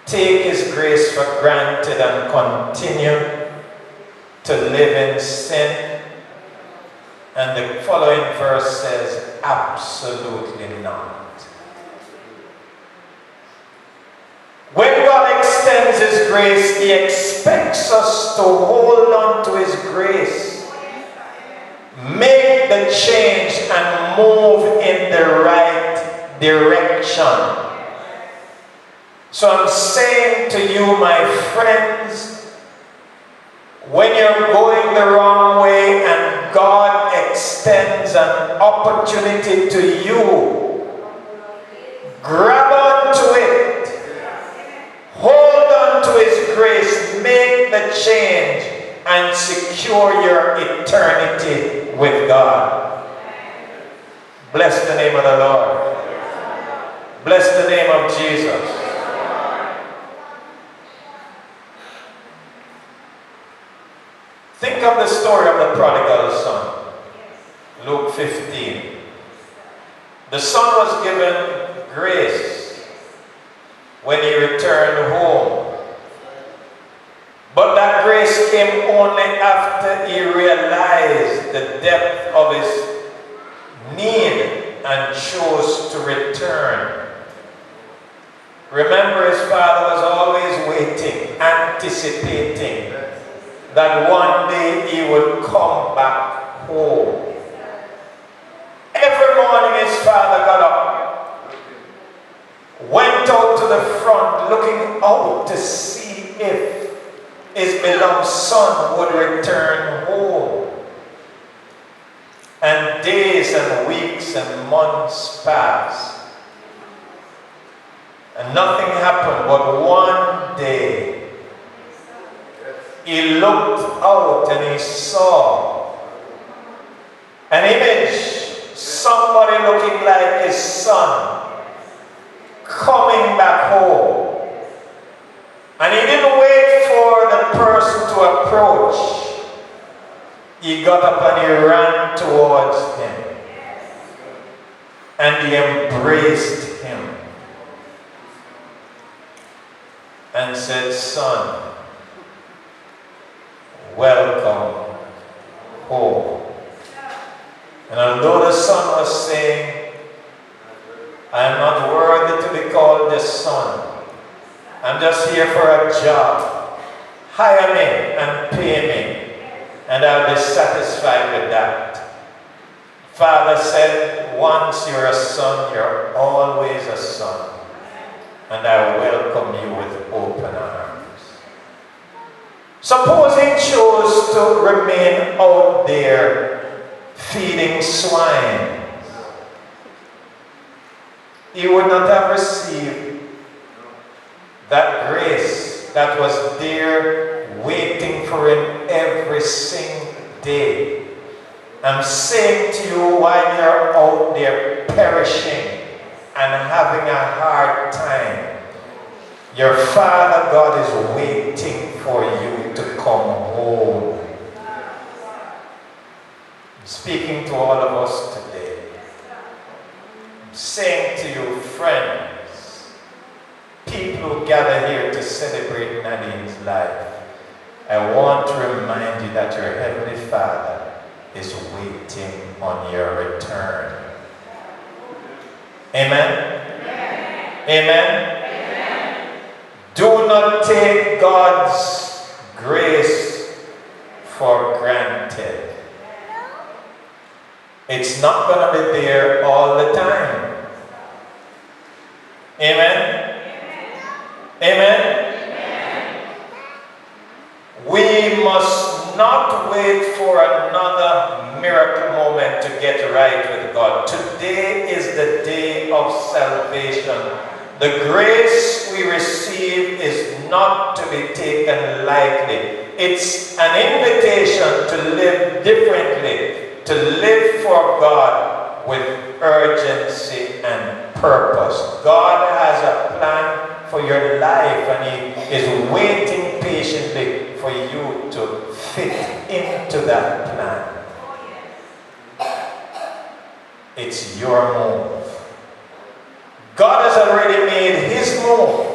take His grace for granted and continue to live in sin? And the following verse says, absolutely not. When God extends His grace, He expects us to hold on to His grace, make the change and move in the right direction. So I'm saying to you, my friends, when you're going the wrong way and God extends an opportunity to you, grab onto it, hold on to His grace, make the change, and secure your eternity with God. Bless the name of the Lord. Bless the name of Jesus. Think of the story of the prodigal son. Luke 15. The son was given grace when he returned home. But that grace came only after he realized the depth of his need and chose to return. Remember, his father was always waiting, anticipating that one day he would come back home. see if his beloved son would return home. And days and weeks and months passed. And nothing happened, but one day he looked out and he saw an image, somebody looking like his son, coming back home. And he didn't wait for the person to approach. He got up and he ran towards him. And he embraced him. And said, "Son, welcome home." And although the son was saying, "I am not worthy to be called the son. I'm just here for a job. Hire me and pay me, and I'll be satisfied with that." Father said, "Once you're a son, you're always a son. And I welcome you with open arms." Suppose he chose to remain out there feeding swine. He would not have received that grace that was there waiting for him every single day. I'm saying to you, while you're out there perishing and having a hard time, your Father God is waiting for you to come home. I'm speaking to all of us today. I'm saying to you, friends, people who gather here to celebrate Nadine's life, I want to remind you that your Heavenly Father is waiting on your return. Amen? Amen? Amen? Do not take God's grace for granted. It's not going to be there all the time. Amen? Amen? We must not wait for another miracle moment to get right with God. Today is the day of salvation. The grace we receive is not to be taken lightly. It's an invitation to live differently, to live for God with urgency and purpose. God has a plan for your life, and He is waiting patiently for you to fit into that plan. It's your move. God has already made His move,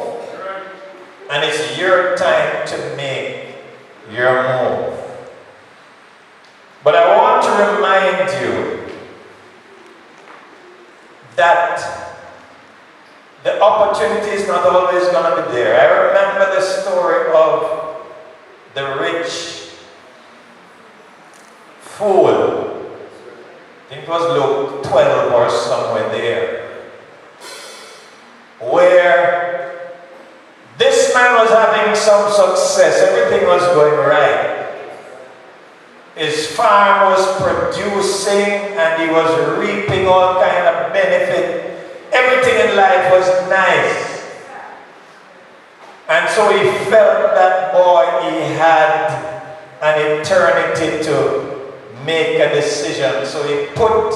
and it's your time to make your move. But I want to remind you that the opportunity is not always going to be there. I remember the story of the rich fool. I think it was Luke 12 or somewhere there, where this man was having some success. Everything was going right. His farm was producing and he was reaping all kind of benefit. Everything in life was nice. And so he felt that, boy, he had an eternity to make a decision. So he put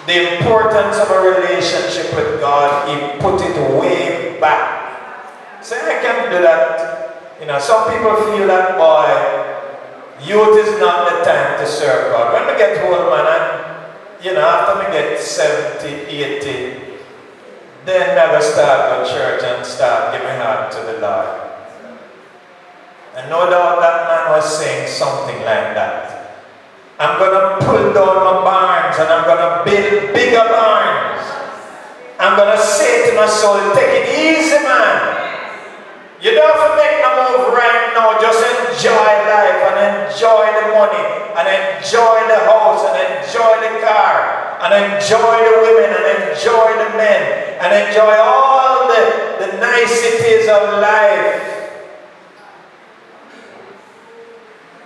the importance of a relationship with God, he put it way back. Say, I can't do that. You know, some people feel that, boy, youth is not the time to serve God. When we get old, man, and, after we get 70, 80, then we will start to church and start giving heart to the Lord. And no doubt that man was saying something like that. I'm going to pull down my barns and I'm going to build bigger barns. I'm going to say to my soul, take it easy, man. You don't have to make no move right now. Just enjoy life and enjoy the money and enjoy the house and enjoy the car and enjoy the women and enjoy the men and enjoy all the niceties of life.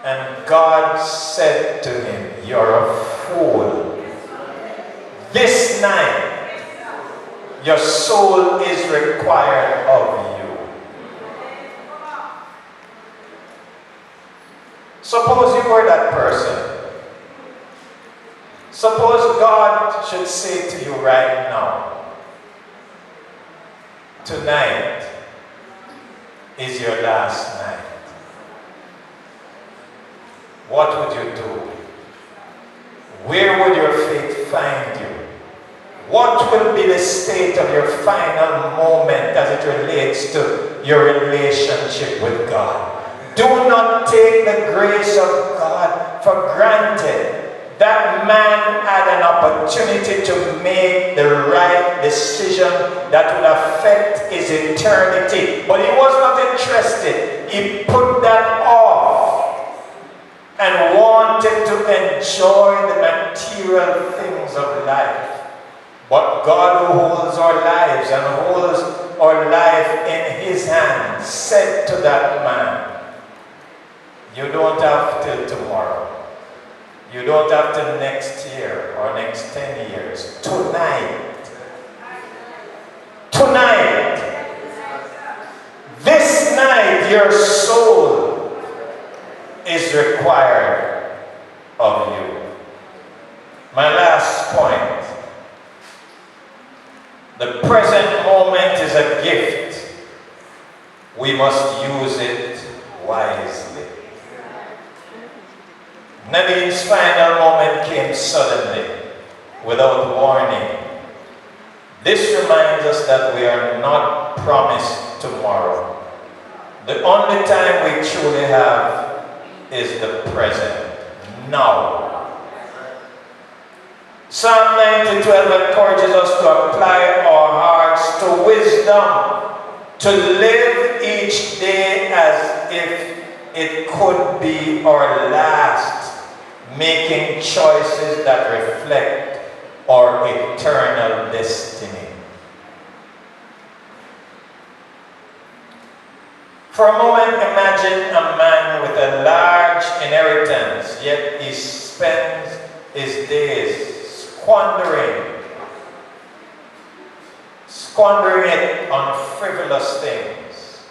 And God said to him, you're a fool. This night, your soul is required of you. Suppose you were that person. Suppose God should say to you right now, tonight is your last night. What would you do? Where would your fate find you? What will be the state of your final moment as it relates to your relationship with God? Do not take the grace of God for granted. That man had an opportunity to make the right decision that would affect his eternity. But he was not interested. He put that off and wanted to enjoy the material things of life. But God, who holds our lives and holds our life in his hand, said to that man, you don't have till tomorrow. You don't have till next year or next 10 years. Tonight. Tonight. This night, your soul is required of you. My last point. The present moment is a gift. We must use it wisely. Nadine's final moment came suddenly, without warning. This reminds us that we are not promised tomorrow. The only time we truly have is the present, now. Psalm 90:12 encourages us to apply our hearts to wisdom, to live each day as if it could be our last, making choices that reflect our eternal destiny. For a moment, imagine a man with a large inheritance, yet he spends his days squandering it on frivolous things,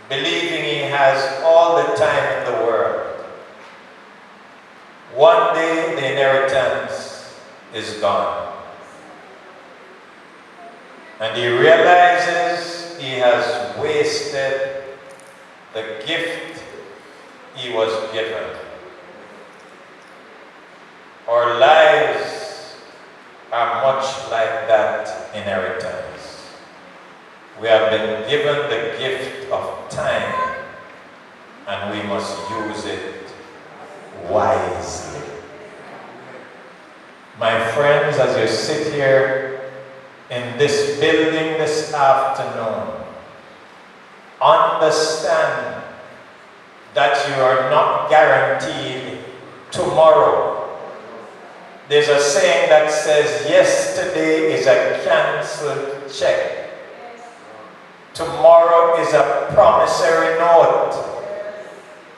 believing he has all the time in the world. One day the inheritance is gone, and he realizes he has wasted the gift he was given. Our lives are much like that inheritance. We have been given the gift of time, and we must use it wisely. My friends, as you sit here in this building this afternoon, understand that you are not guaranteed tomorrow. There's a saying that says, yesterday is a cancelled check. Tomorrow is a promissory note.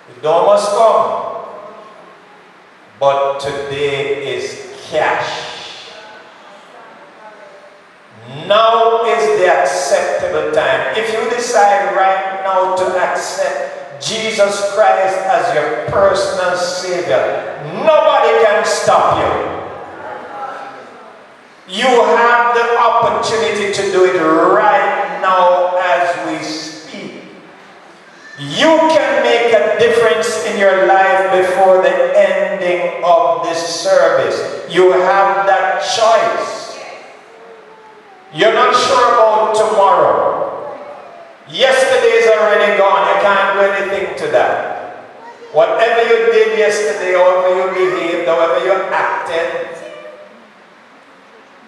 It must come. But today is cash. Now is the acceptable time. If you decide right now to accept Jesus Christ as your personal Savior, nobody can stop you. You have the opportunity to do it right now as we speak. You can make a difference in your life before the ending of this service. You have that choice. You're not sure about tomorrow. Yesterday is already gone. You can't do anything to that. Whatever you did yesterday, however you behaved, however you acted,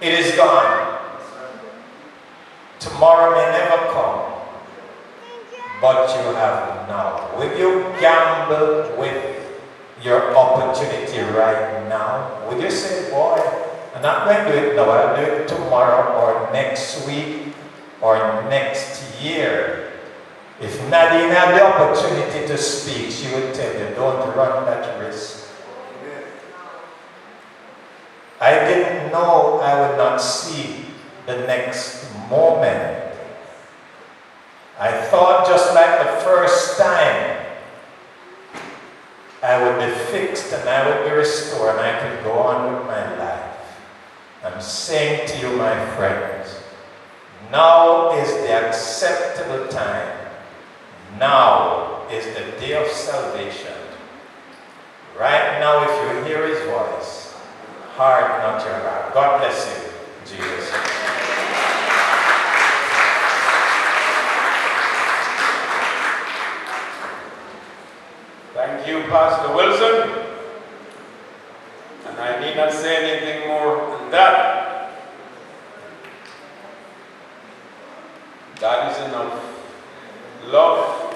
it is gone. Tomorrow may never come. but you have now. Will you gamble with your opportunity right now? Will you say, boy, I'm not going to do it now, I'll do it tomorrow or next week or next year? If Nadine had the opportunity to speak, she would tell you, don't run that risk. I didn't know I would not see the next moment. I thought just like the first time, I would be fixed and I would be restored and I could go on with my life. I'm saying to you, my friends, now is the acceptable time. Now is the day of salvation. Right now, if you hear his voice, harden not your heart. God bless you, Jesus. Thank you, Pastor Wilson. And I need not say anything more than that. That is enough love,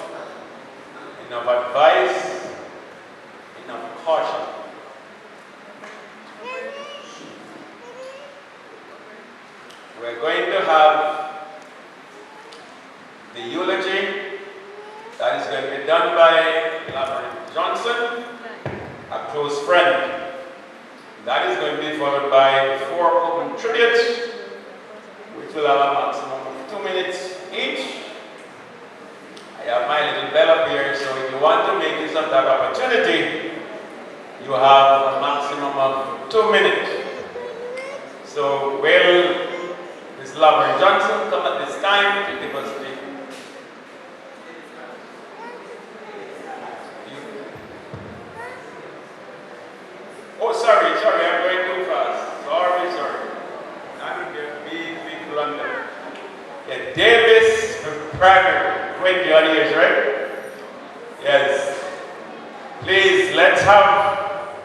enough advice, enough caution. We're going to have the eulogy that is going to be done by Laverne Johnson, a close friend. That is going to be followed by 4 open tributes, which will have a maximum of 2 minutes each. I have my little bell up here, so if you want to make use of that opportunity, you have a maximum of 2 minutes. So will Ms. Laverne Johnson come at this time to give us the Oh, sorry, I'm going too fast. Sorry. I'm a big blunder. Yeah, Davis primary, 20 odd years, right? Yes. Please, let's have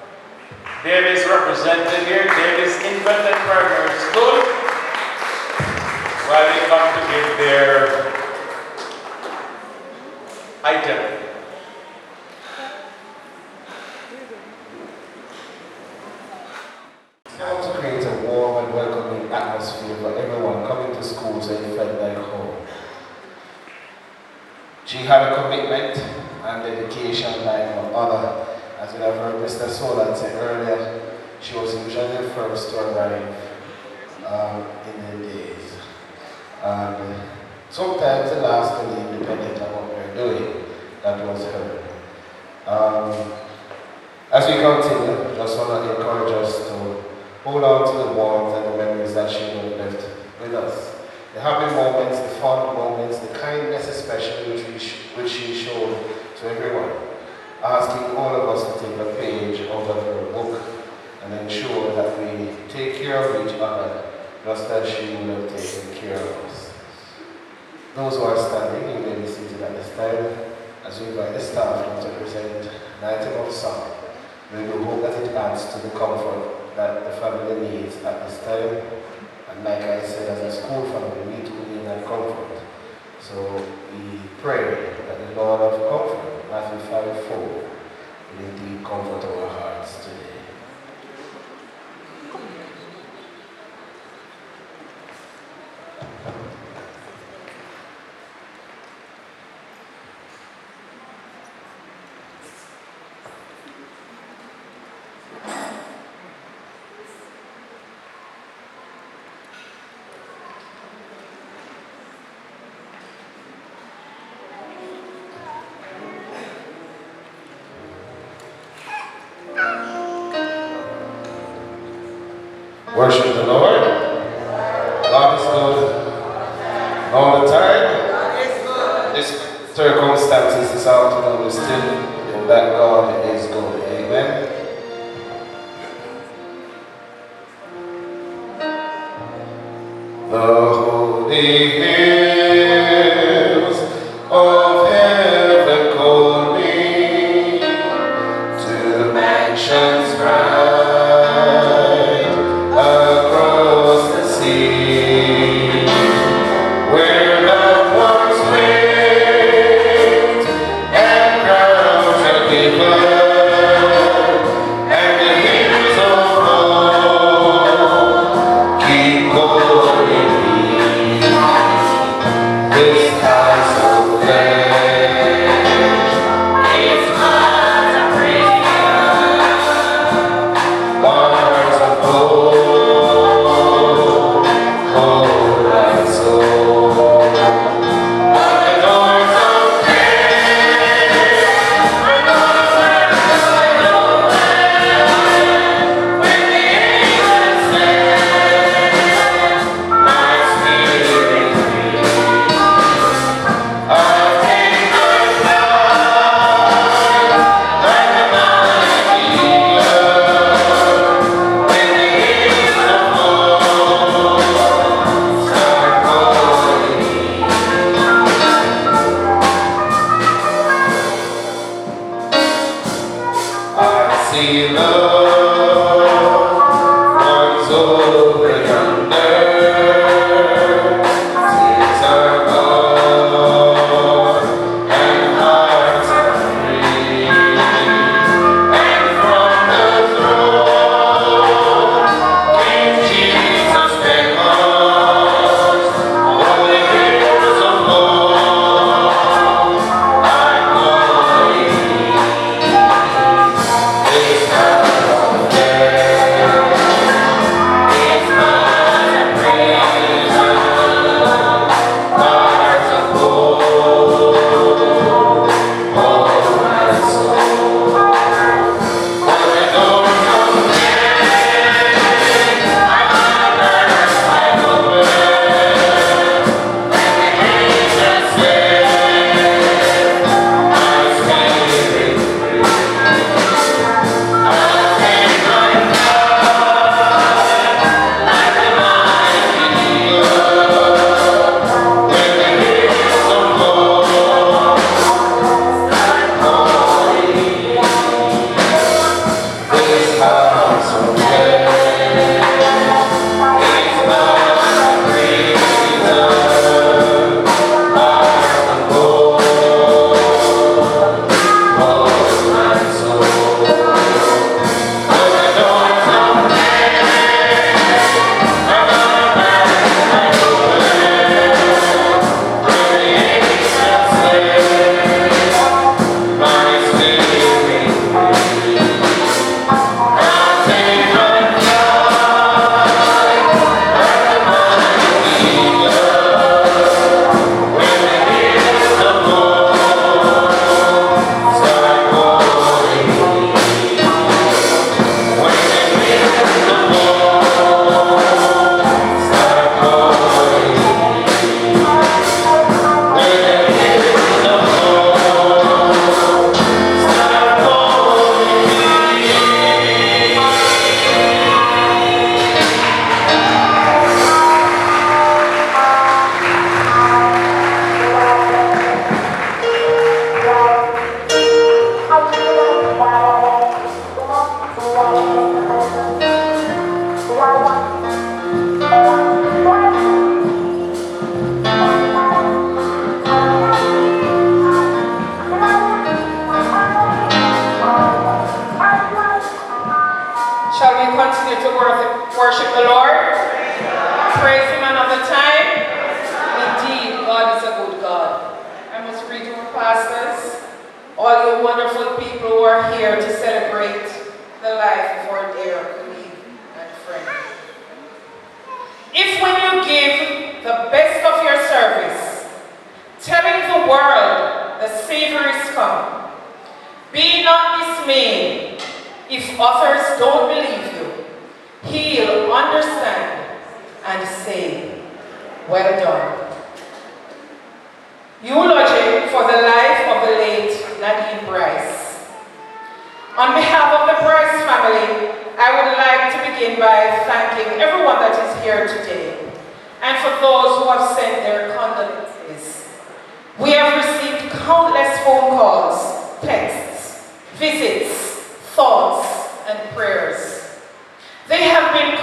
Davis represented here, Davis Infant and Primary School, while they come to give their item. I want to create a warm and welcoming atmosphere for everyone coming to school so it felt like home. She had a commitment and dedication like no other. As we have heard Mr. Solan say earlier, she was usually the first to arrive in the days. And sometimes the last to leave, depending on what we're doing. That was her. As we continue, just want to encourage us to hold on to the warmth and the memories that she would have left with us. The happy moments, the fun moments, the kindness especially which she showed to everyone. Asking all of us to take a page out of her book and ensure that we take care of each other just as she would have taken care of us. Those who are standing, you may be seated at this time as we invite the staff now to present an item of song. We do hope that it adds to the comfort that the family needs at this time. And like I said, as a school family, we too need that comfort. So we pray that the Lord of comfort, Matthew 5:4, will indeed comfort our hearts today. Worship the Lord. God is good all the time. This circumstances this afternoon is still in that God is good. Amen. The holy hills of heaven call me to mansions bright. Where loved ones wait Worship the Lord. Praise Him another time. Indeed, God is a good God. I must greet our pastors, all you wonderful people who are here to celebrate the life of our dear colleague and friend. If when you give the best of your service, telling the world the Savior is come, be not dismayed if others don't believe you. He'll understand and say, well done. Eulogy for the life of the late Nadine Bryce. On behalf of the Bryce family, I would like to begin by thanking everyone that is here today, and for those who have sent their condolences. We have received countless phone calls, texts, visits, thoughts, and prayers. They have been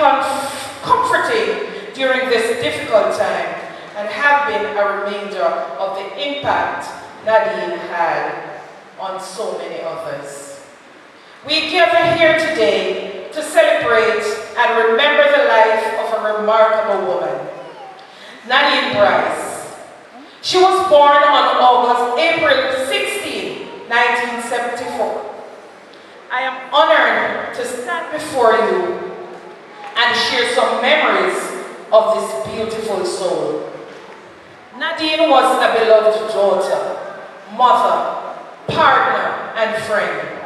comforting during this difficult time and have been a reminder of the impact Nadine had on so many others. We gather here today to celebrate and remember the life of a remarkable woman, Nadine Bryce. She was born on April 16, 1974. I am honored to stand before you and share some memories of this beautiful soul. Nadine was a beloved daughter, mother, partner, and friend,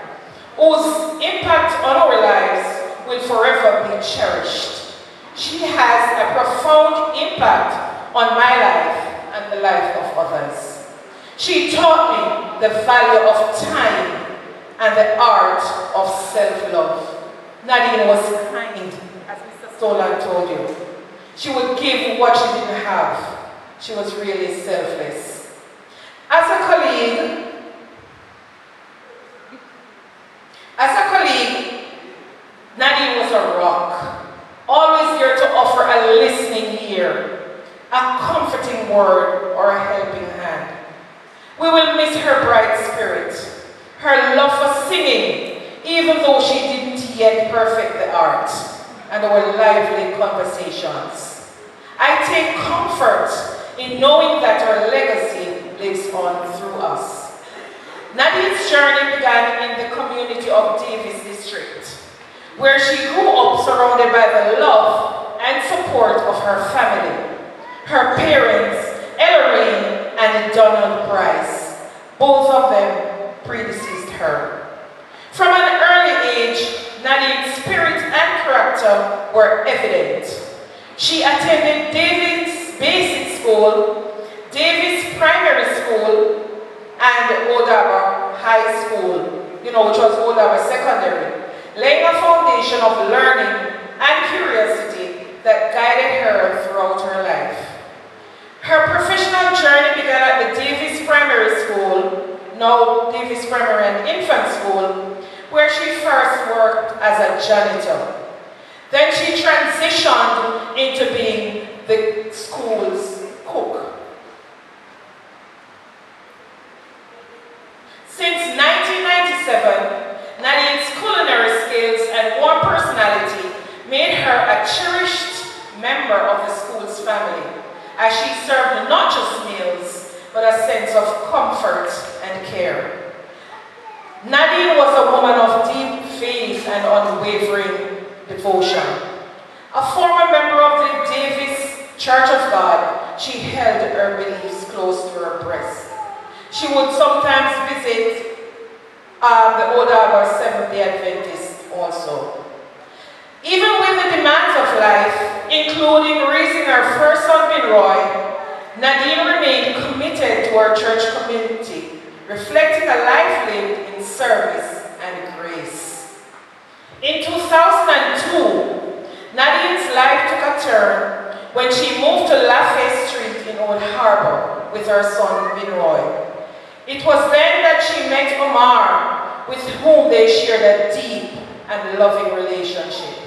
whose impact on our lives will forever be cherished. She has a profound impact on my life and the life of others. She taught me the value of time and the art of self-love. Nadine was kind, as Mr. Stolan told you. She would give what she didn't have. She was really selfless. As a colleague, Nadine was a rock, always there to offer a listening ear, a comforting word, or a helping hand. We will miss her bright spirit, her love for singing, even though she didn't yet perfect the art, and our lively conversations. I take comfort in knowing that her legacy lives on through us. Nadine's journey began in the community of Davis District, where she grew up surrounded by the love and support of her family. Her parents, Elaine and Donald Bryce, both of them predeceased her. From an early age, Nadine's spirit and character were evident. She attended Davis Basic School, Davis Primary School, and Odaba High School, which was Odaba Secondary, laying a foundation of learning and curiosity that guided her throughout her life. Her professional journey began at the Davis Primary School, now Davis Primary and Infant School, where she first worked as a janitor. Then she transitioned into being the school's cook. Since 1997, Nadine's culinary skills and warm personality made her a cherished member of the school's family, as she served not just meals, but a sense of comfort and care. Nadine was a woman of deep faith and unwavering devotion. A former member of the Davis Church of God, she held her beliefs close to her breast. She would sometimes visit the Odaba Seventh-day Adventist also. Even with the demands of life, including raising her first son, NineNight, Nadine remained committed to her church community, reflecting a life lived in service and grace. In 2002, Nadine's life took a turn when she moved to Lafayette Street in Old Harbor with her son, NineNight. It was then that she met Omar, with whom they shared a deep and loving relationship.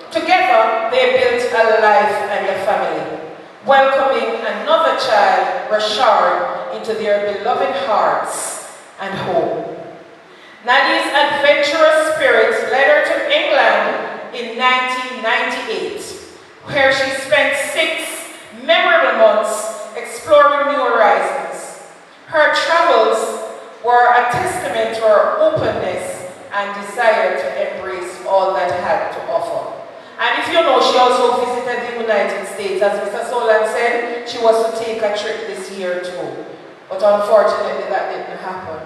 Together, they built a life and a family, welcoming another child, Rashard, into their beloved hearts and home. Nadine's adventurous spirit led her to England in 1998, where she spent 6 memorable months exploring new horizons. Her travels were a testament to her openness and desire to embrace all that it had to offer. And if you know, she also visited the United States. As Mr. Solan said, she was to take a trip this year too. But unfortunately, that didn't happen.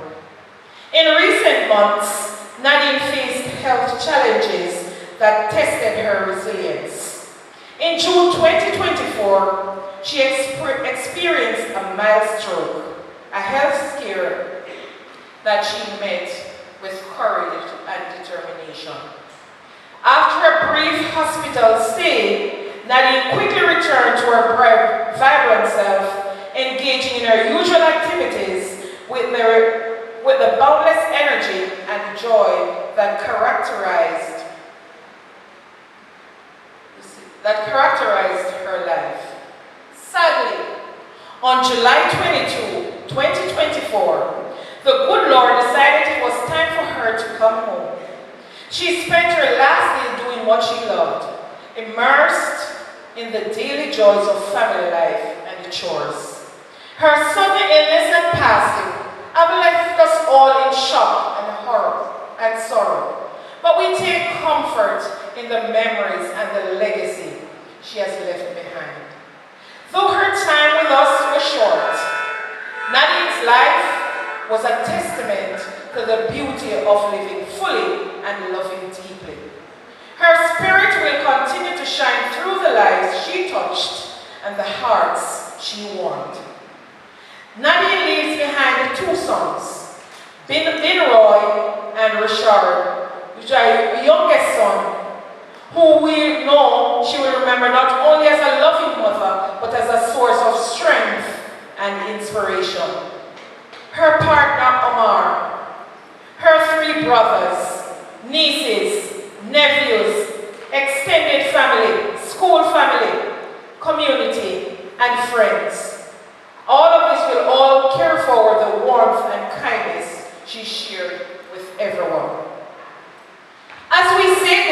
In recent months, Nadine faced health challenges that tested her resilience. In June 2024, she experienced a mild stroke, a health scare that she met with courage and determination. After a brief hospital stay, Nadine quickly returned to her vibrant self, engaging in her usual activities with the boundless energy and joy that characterized her life. Sadly, on July 22, 2024, the good Lord decided it was time for her to come home. She spent her last day doing what she loved, immersed in the daily joys of family life and chores. Her sudden illness and passing have left us all in shock and horror and sorrow, but we take comfort in the memories and the legacy she has left behind. Though her time with us was short, Nadine's life was a testament to the beauty of living fully and loving deeply. Her spirit will continue to shine through the lives she touched and the hearts she warmed. Nadine leaves behind 2 sons, NineNight and Richard, which are her youngest son, who we know she will remember not only as a loving mother, but as a source of strength and inspiration. Her partner Omar, her 3 brothers, nieces,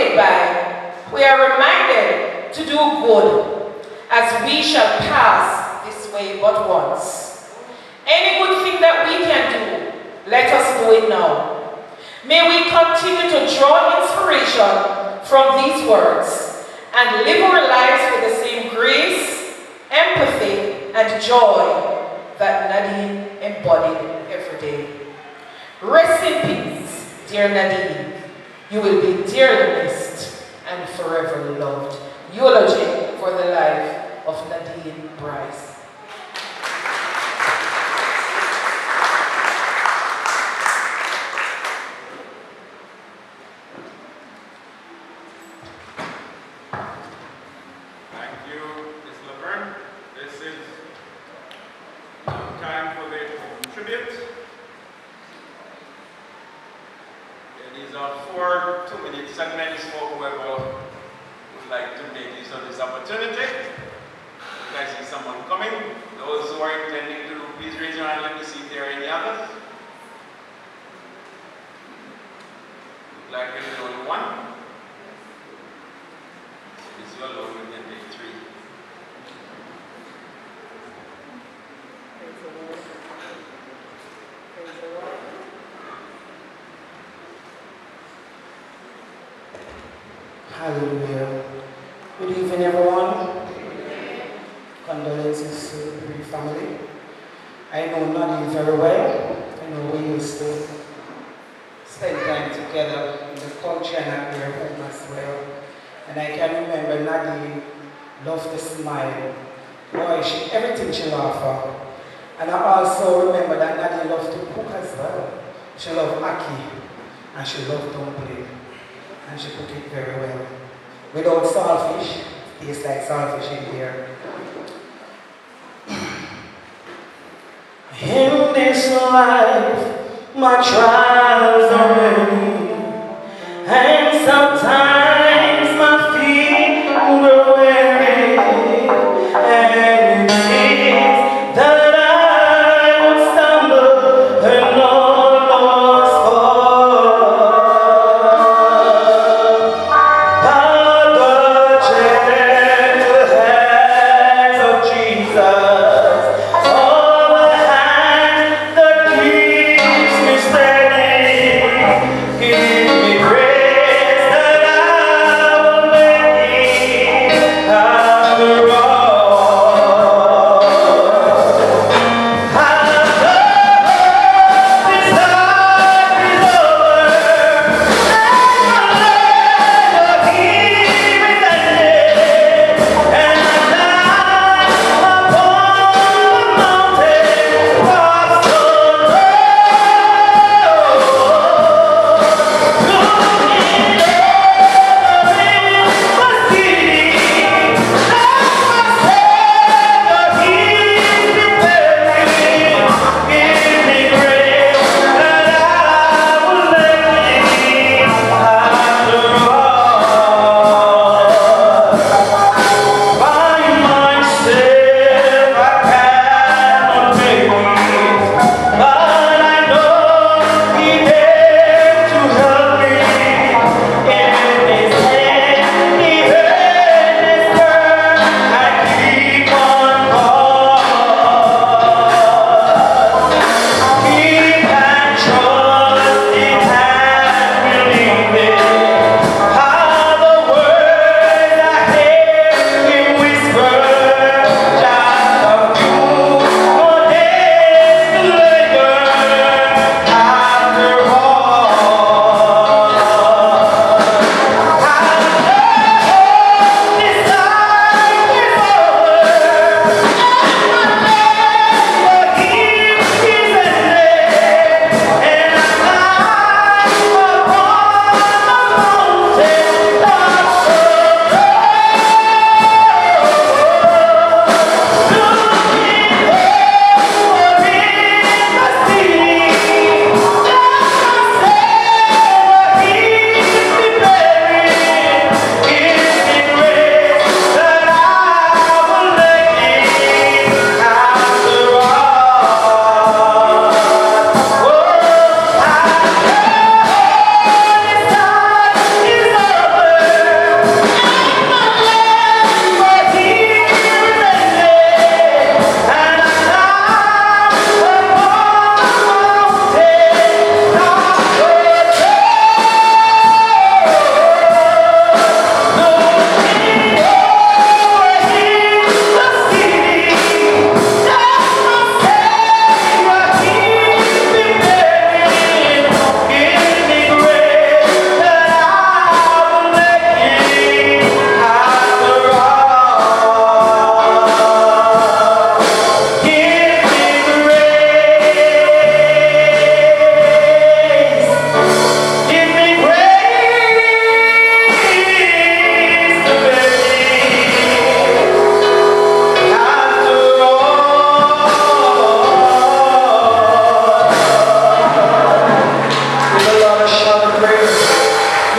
say goodbye, we are reminded to do good, as we shall pass this way but once. Any good thing that we can do, let us do it now. May we continue to draw inspiration from these words and live our lives with the same grace, empathy, and joy that Nadine embodied every day. Rest in peace, dear Nadine. You will be dearly missed and forever loved. Eulogy for the life of Nadine Bryce. Time for the tribute. These are 4 2-minute segments for whoever would like to make use of this opportunity. If I see someone coming, those who are intending to, please raise your hand. Let me see if there are any others. Look like you're the only one. So this is your alone, we can take 3. Hallelujah. Good evening, everyone. Condolences to the Bryce family. I know Nadine very well. I know we used to spend time together in the culture and at their home as well. And I can remember Nadine loved to smile. Boy, everything she laughed at. And I also remember that Nadine loved to cook as well. She loved ackee and she loved dumpling. And she cooked it very well. Without saltfish, it tastes like saltfish in here. In this life, my trials are many, and sometimes my feet grow weary, and it seems that I would stumble and almost fall. But the gentle hands of Jesus, all the hand that keeps me steady.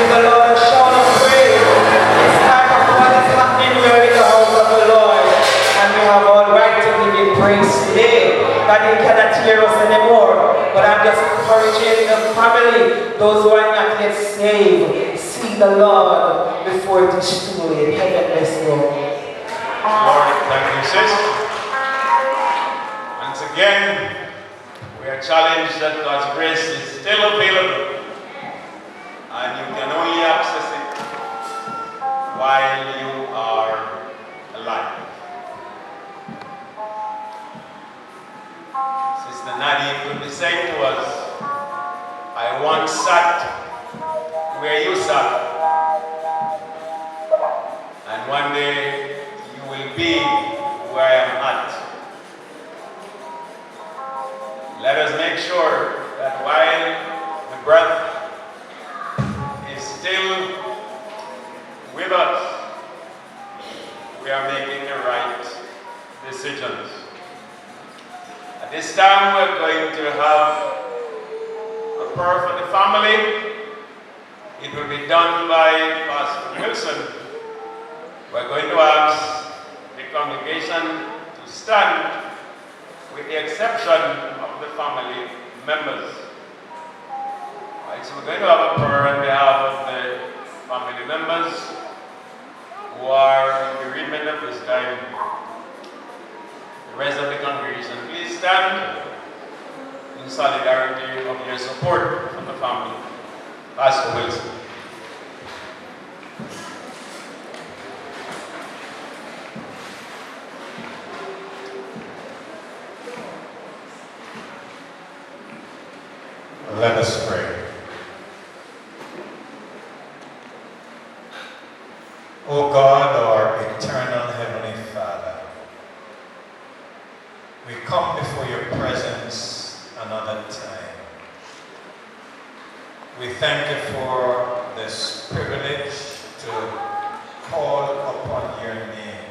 give the Lord a shout of praise in spite of what is happening here in the house of the Lord. And we have all right to give him praise today. God, he cannot hear us anymore. But I'm just encouraging the family, those who are not yet saved, see the Lord before it is too late. Heaven bless you. Lord, thank you, sis. Once again, we are challenged that God's grace is still available and you can only access it while you are alive. Sister Nadine could be saying to us, I once sat where you sat, and one day you will be where I am at. Let us make sure that while the breath is still with us, we are making the right decisions. At this time, we're going to have a prayer for the family. It will be done by Pastor Wilson. We're going to ask the congregation to stand with the exception of the family members. Alright, so we're going to have a prayer on behalf of the family members who are in bereavement of this time. The rest of the congregation, please stand in solidarity of your support for the family. Pastor Wilson. Let us pray. O God, our eternal Heavenly Father, we come before your presence another time. We thank you for this privilege to call upon your name.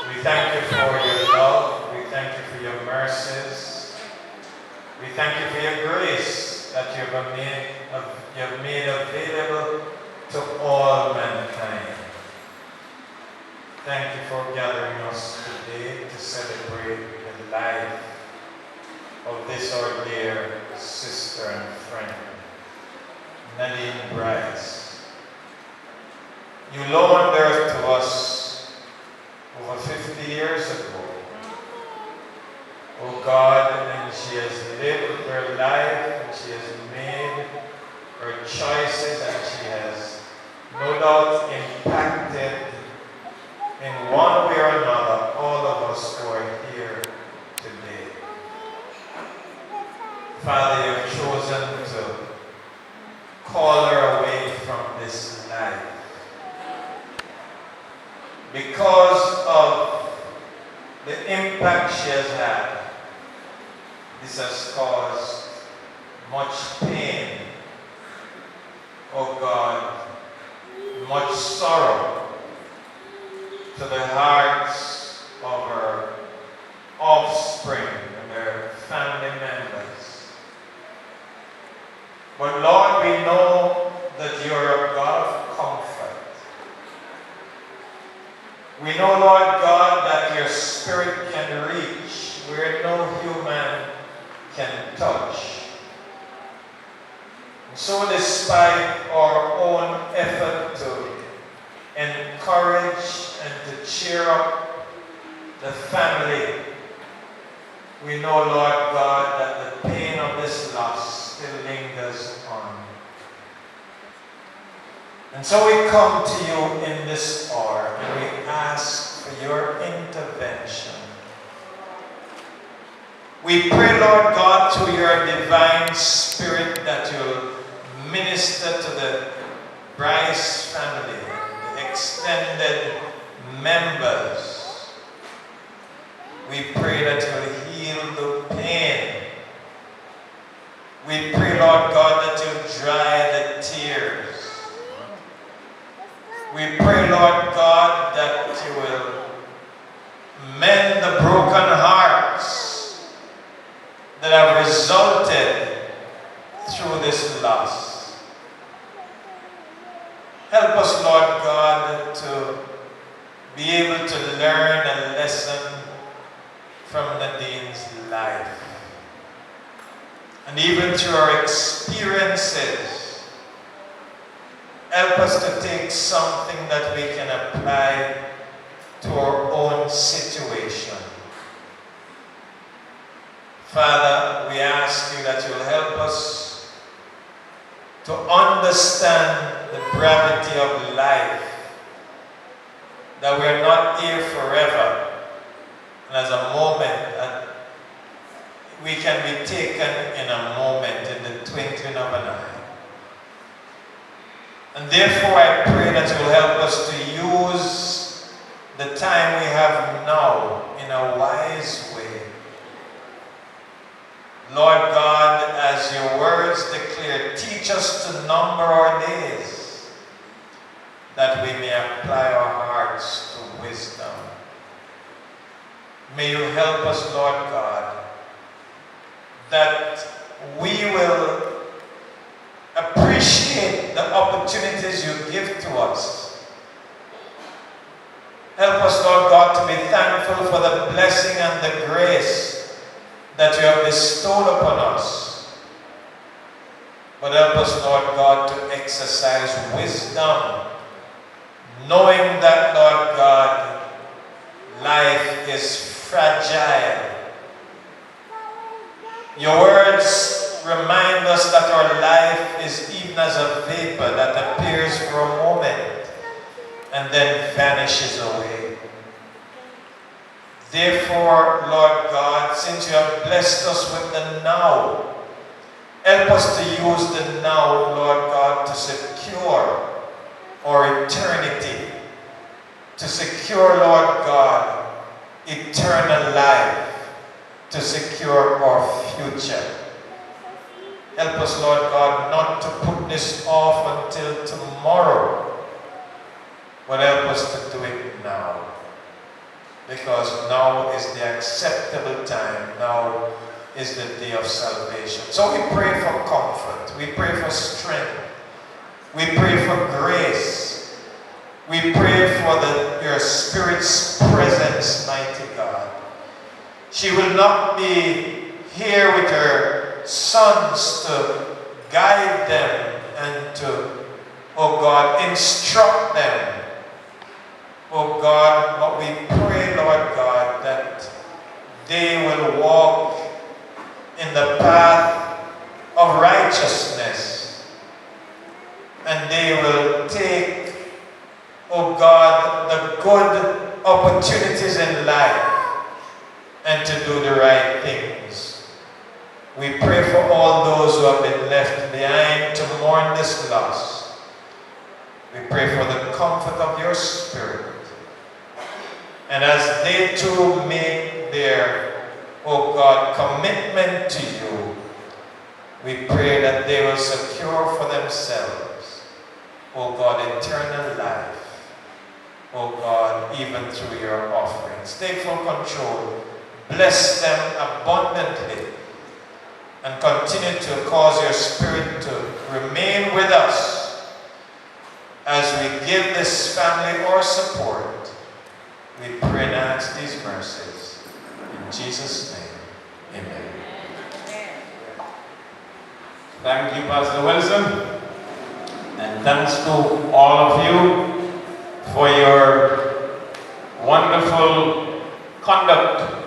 We thank you for your love. We thank you for your mercies. We thank you for your grace that you have made available to all mankind. Thank you for gathering us today to celebrate the life of this our dear sister and friend, Nadine Bryce. You loaned her to us over 50 years ago. Oh God, and she has lived her life, and she has made her choices, and she has no doubt impacted in one way or another all of us who are here today. Father, you have chosen to call her away from this life because of the impact she has had. This has caused much pain, oh God, much sorrow to the hearts of her offspring and their family members. But Lord, we know that you are a God of comfort. We know, Lord God, that your Spirit can reach where no human can touch. And so despite our own effort to encourage and to cheer up the family, we know, Lord God, that the pain of this loss still lingers on. And so we come to you in this hour and we ask for your intervention. We pray, Lord God, through your divine Spirit that you'll minister to the Bryce family, the extended members. We pray that you'll heal the pain. We pray, Lord God, that you'll dry the tears. We pray, Lord God, that you will mend the broken hearts that have resulted through this loss. God, to be able to learn a lesson from Nadine's life. And even through our experiences, help us to take something that we can apply to our own situation. Father, we ask you that you'll help us to understand the gravity of life, that we're not here forever, and as a moment, and we can be taken in a moment, in the twinkling of an eye. And therefore I pray that you'll help us to use the time we have now in a wise way. Lord God, as your words declare, teach us to number our days, that we may apply our hearts to wisdom. May you help us, Lord God, that we will appreciate the opportunities you give to us. Help us, Lord God, to be thankful for the blessing and the grace that you have bestowed upon us. But help us, Lord God, to exercise wisdom, knowing that, Lord God, life is fragile. Your words remind us that our life is even as a vapor that appears for a moment and then vanishes away. Therefore, Lord God, since you have blessed us with the now, help us to use the now, Lord God, to secure our eternity, to secure, Lord God, eternal life, to secure our future. Help us, Lord God, not to put this off until tomorrow, but help us to do it now. Because now is the acceptable time. Now is the day of salvation. So we pray for comfort. We pray for strength. We pray for grace. We pray for your Spirit's presence, mighty God. She will not be here with her sons to guide them and to, oh God, instruct them. Oh God, but we pray, Lord God, that they will walk in the path of righteousness, and they will take, oh God, the good opportunities in life and to do the right things. We pray for all those who have been left behind to mourn this loss. We pray for the comfort of your Spirit. And as they too make their, oh God, commitment to you, we pray that they will secure for themselves, oh God, eternal life, oh God, even through your offerings. Take full control. Bless them abundantly and continue to cause your Spirit to remain with us as we give this family our support. We pray and ask these mercies. In Jesus' name, amen. Thank you, Pastor Wilson. And thanks to all of you for your wonderful conduct.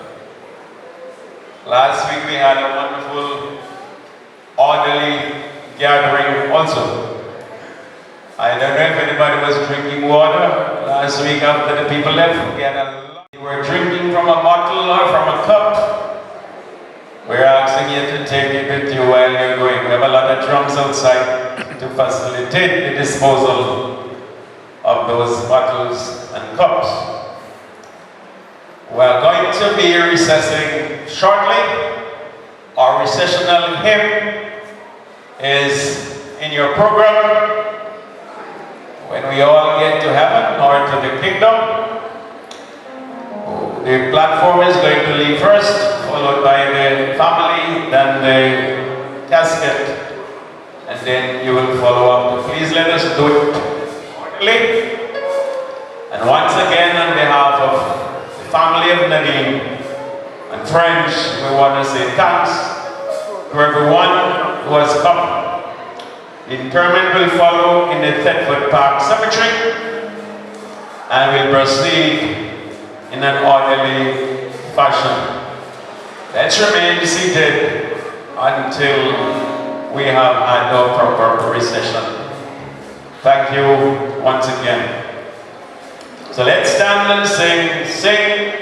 Last week we had a wonderful orderly gathering also. I don't know if anybody was drinking water. Last week after the people left, we had a lot. You were drinking from a bottle or from a cup. We're asking you to take it with you while you're going. We have a lot of drums outside to facilitate the disposal of those bottles and cups. We're going to be recessing shortly. Our recessional hymn is in your program. When we all get to heaven or to the kingdom, the platform is going to leave first, followed by the family, then the casket, and then you will follow up. Please let us do it orderly. Once again, on behalf of the family of Nadine and friends, we want to say thanks to everyone who has come. The interment will follow in the Thetford Park Cemetery and will proceed in an orderly fashion. Let's remain seated until we have had our proper recession. Thank you once again. So let's stand and sing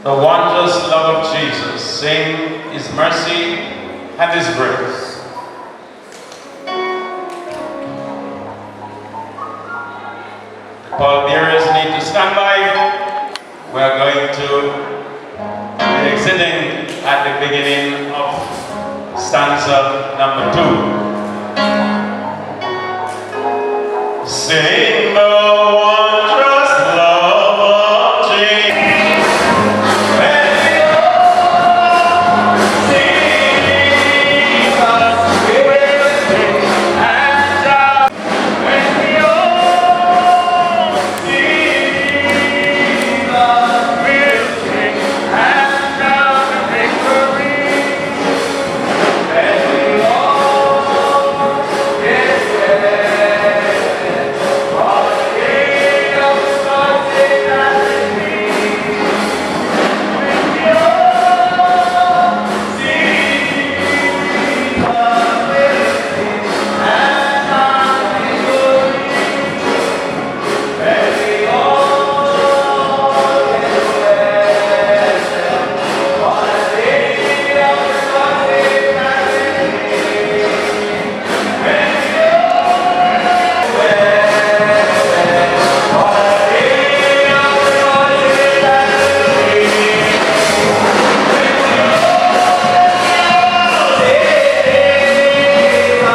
the wondrous love of Jesus, sing His mercy and His grace. Pallbearers need to stand by. We are going to be exiting at the beginning of stanza number 2. Sing the wondrous love of Jesus. When we all sing, we will sing and shout. When we all sing, we'll sing and shout the victory. When we all get there, for the King of the Lord is at the King. When we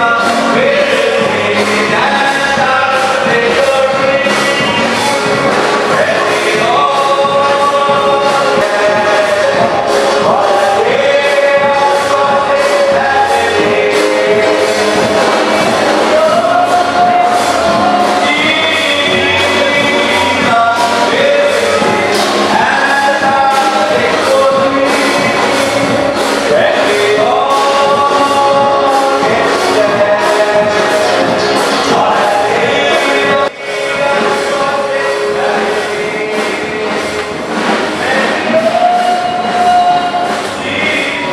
all sing, we'll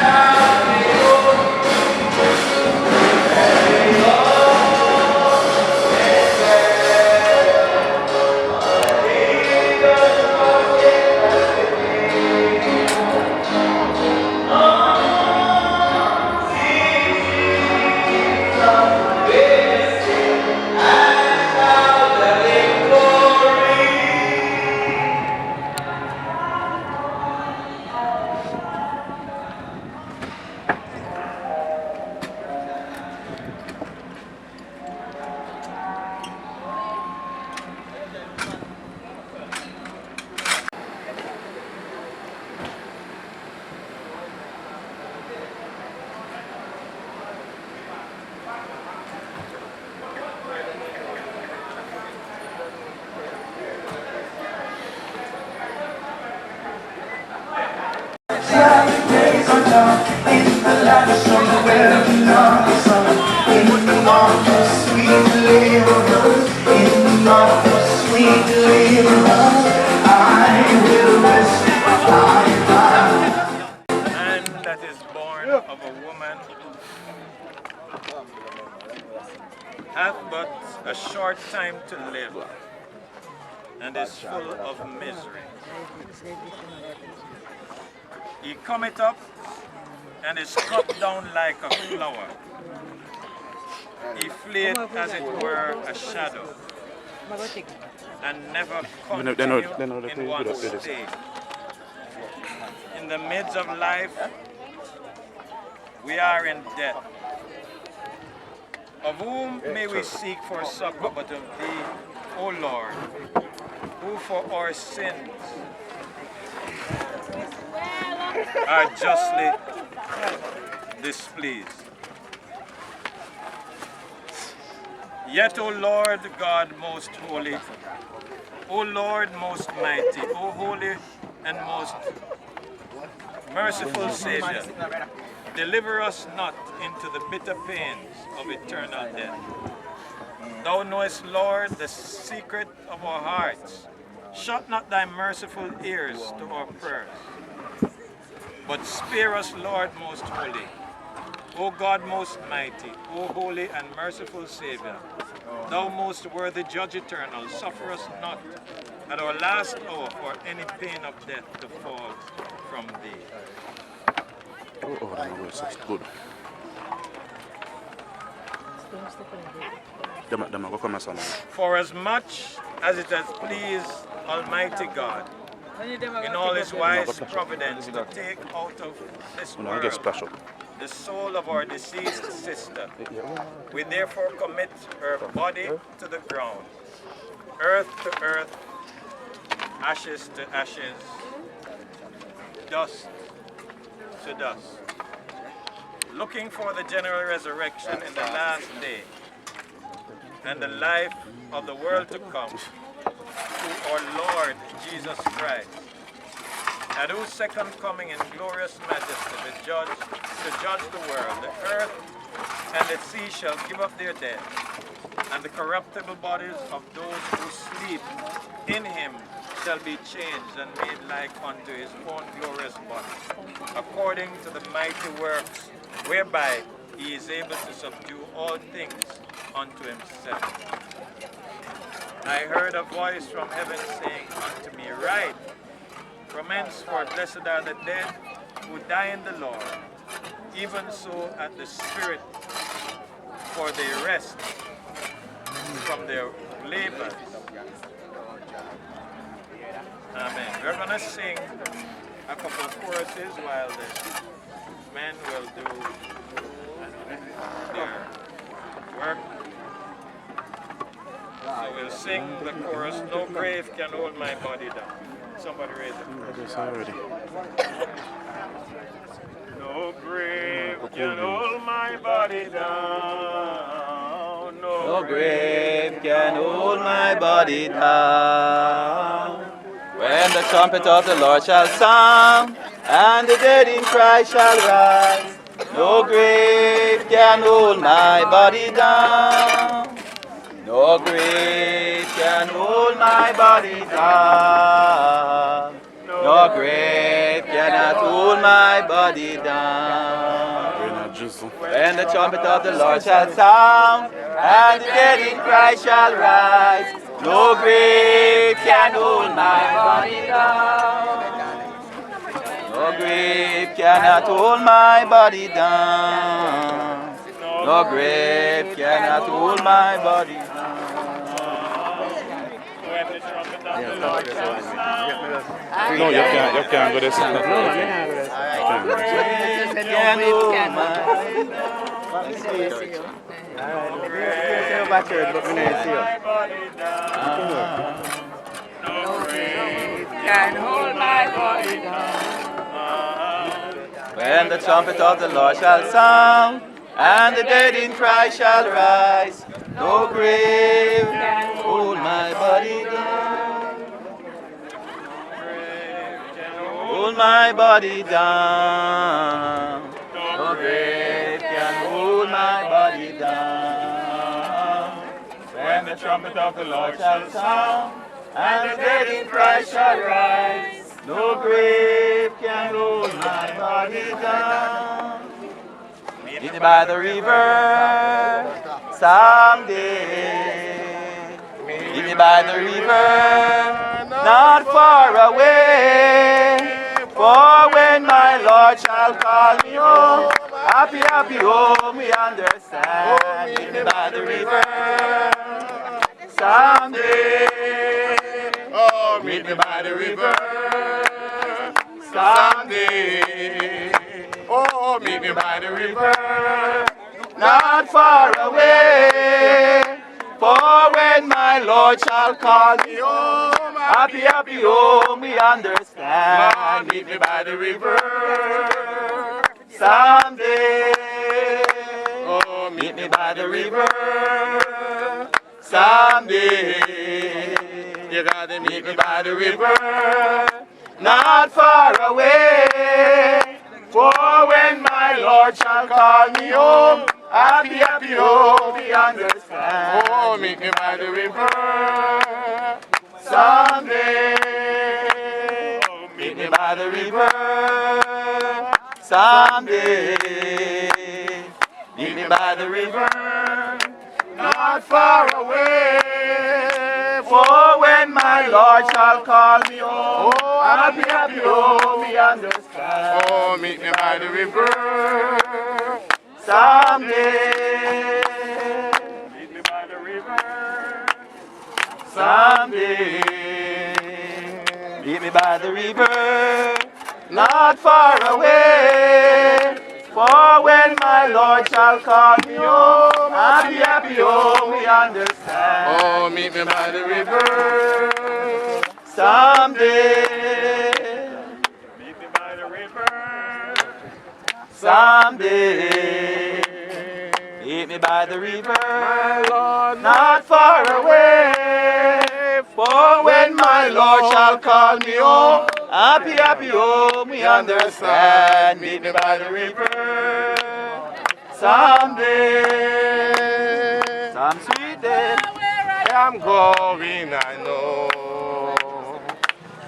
sing and shout the victory. When we all get there, for the King of the Lord is at the King. When we all Man that is born of a woman hath but a short time to live, and is full of misery. He cometh up and is cut down like a flower. He fleeth as it were a shadow, and never continued in one state. In the midst of life, we are in debt. Of whom may we seek for succor but of thee, O Lord, who for our sins are justly displeased. Yet, O Lord God most holy, O Lord most mighty, O holy and most merciful Savior, deliver us not into the bitter pains of eternal death. Thou knowest, Lord, the secret of our hearts. Shut not thy merciful ears to our prayers, but spare us, Lord most holy, O God most mighty, O holy and merciful Savior, thou most worthy Judge eternal, suffer us not at our last hour for any pain of death to fall from thee. Oh, that's good. For as much as it has pleased Almighty God, in all his wise providence, to take out of this world the soul of our deceased sister, we therefore commit her body to the ground, earth to earth, ashes to ashes, dust to dust, looking for the general resurrection in the last day and the life of the world to come, through our Lord Jesus Christ, at whose second coming in glorious majesty to judge the world. The earth and the sea shall give up their dead, and the corruptible bodies of those who sleep in him shall be changed and made like unto his own glorious body, according to the mighty works whereby he is able to subdue all things unto himself. I heard a voice from heaven saying unto me, Write, from henceforth blessed are the dead who die in the Lord, even so at the Spirit, for they rest from their labors. Amen. We're going to sing a couple of choruses while the men will do their work. So we'll sing the chorus, No grave can hold my body down. Somebody raise it. Already. No grave can hold my body down. No grave can hold my body down. When the trumpet of the Lord shall sound, and the dead in Christ shall rise, no grave can hold my body down. No grave can hold my body down. No grave cannot hold my body down. When the trumpet of the Lord shall sound, and the dead in Christ shall rise, no grave can hold my body down. No grave cannot hold my body down. No grave cannot hold my body down. No, you can't go this way. No, Can hold my body down. When the trumpet of the Lord shall sound, and the dead in Christ shall rise, no grave can hold my body down. Hold my body down. No grave can hold my body down. When the trumpet of the Lord shall sound, and the dead in Christ shall rise, no grave can hold my body down. Meet me by the river someday. Meet me by the river, not far away. For when my Lord shall call me home, happy, happy home, we understand. Meet me by the river someday. Oh, meet me by the river someday. Oh, meet me by the river, not far away. For when my Lord shall call me home, happy, happy home, we understand. Meet me by the river someday. Oh, meet me by the river someday. You gotta meet me by the river, not far away. For when my Lord shall call me home, happy, happy home, we understand. Oh, meet me by the river someday. Meet me by the river someday. Meet me by the river, not far away. For when my Lord shall call me home, happy, happy home, we understand. Oh, meet me by the river someday. Meet me by the river someday. Meet me by the river, not far away. For when my Lord shall call me home, happy, happy home, we understand. Oh, meet me by the river someday. Meet me by the river someday. Meet me by the river, my Lord, not far away. For when my Lord shall call me home, happy, happy home, we understand. Meet me by the river someday. Some sweet day I'm going, I know.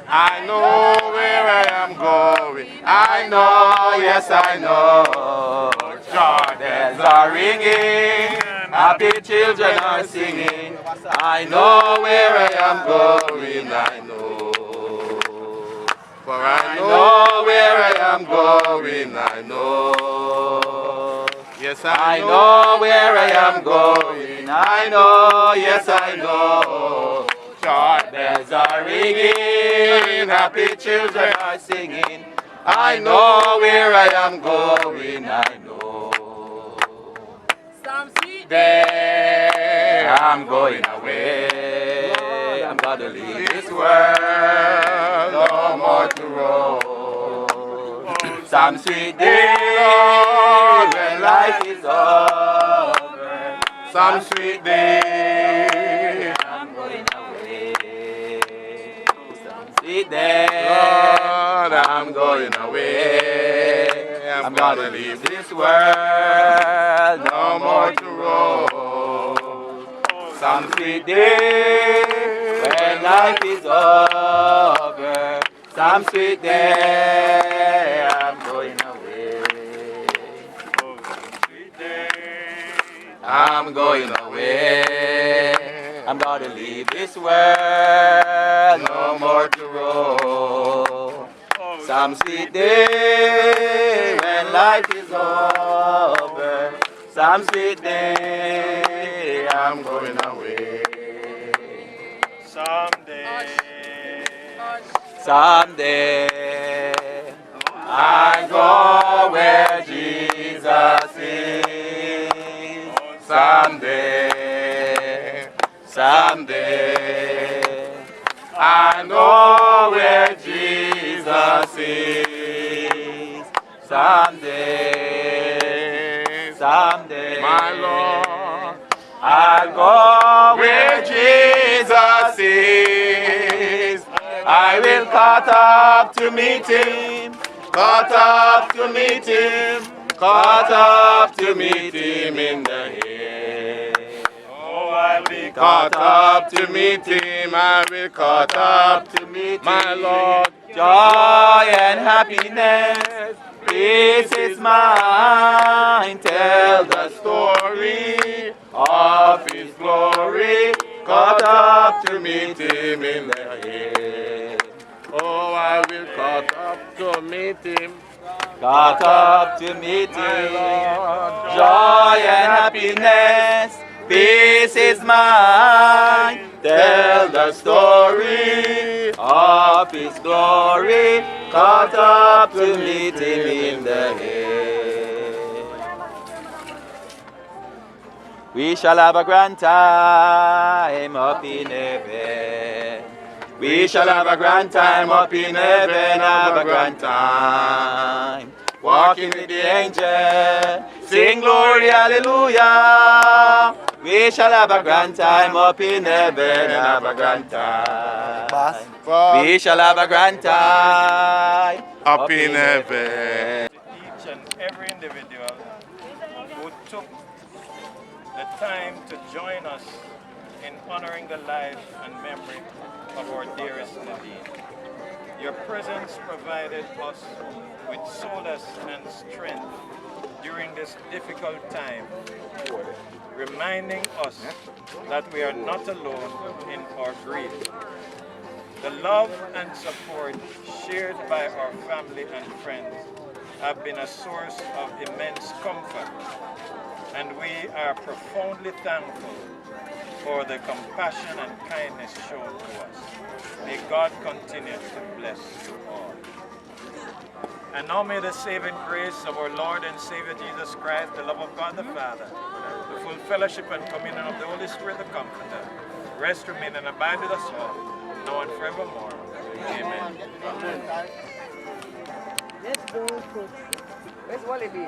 I know where I am going. I know, yes I know. Jordans are ringing, happy children are singing. I know where I am going, I know. For I know where I am going, I know. Yes, I know where I am going, I know, yes I know. Church bells are ringing, happy children are singing. I know where I am going, I know. Some sweet day I'm going away. I'm gonna leave this world, no more to roam. Some sweet day, Lord, when life is over. Some sweet day I'm going away. Some sweet day, Lord, I'm going away. I'm gonna leave this world, no more to roam. Some sweet day when life is over. Some sweet day I'm going away. Some sweet day I'm going away. I'm gonna leave this world, no more to roam. Some sweet day when life is over. Some sweet day I'm going away. Someday I go where Jesus is. Someday I know where Jesus is. Someday, my Lord, I'll go where Jesus is. I will caught up to meet him, caught up to meet him, caught up to meet him in the air. Oh, I'll be caught up to meet him, I will caught up to meet him, my Lord. Joy and happiness, peace is mine. Tell the story of his glory, caught up to meet him in the air. Oh, I will caught up to meet him, caught up to meet him. Joy and happiness, peace is mine. Tell the story of his glory, caught up to meet him in the air. We shall have a grand time up in heaven. We shall have a grand time up in heaven, have a grand time. Walking with the angels, sing glory, hallelujah. We shall have a grand time up in heaven, have a grand time. We shall have a grand time Up in heaven. Each and every individual who took the time to join us in honoring the life and memory of our dearest Nadine. Your presence provided us with solace and strength during this difficult time, reminding us that we are not alone in our grief. The love and support shared by our family and friends have been a source of immense comfort, and we are profoundly thankful for the compassion and kindness shown to us. May God continue to bless you all. And now may the saving grace of our Lord and Savior Jesus Christ, the love of God the Father, the full fellowship and communion of the Holy Spirit, the Comforter, rest, remain, and abide with us all, now and forevermore. Amen. Let's go. Where's Wallaby?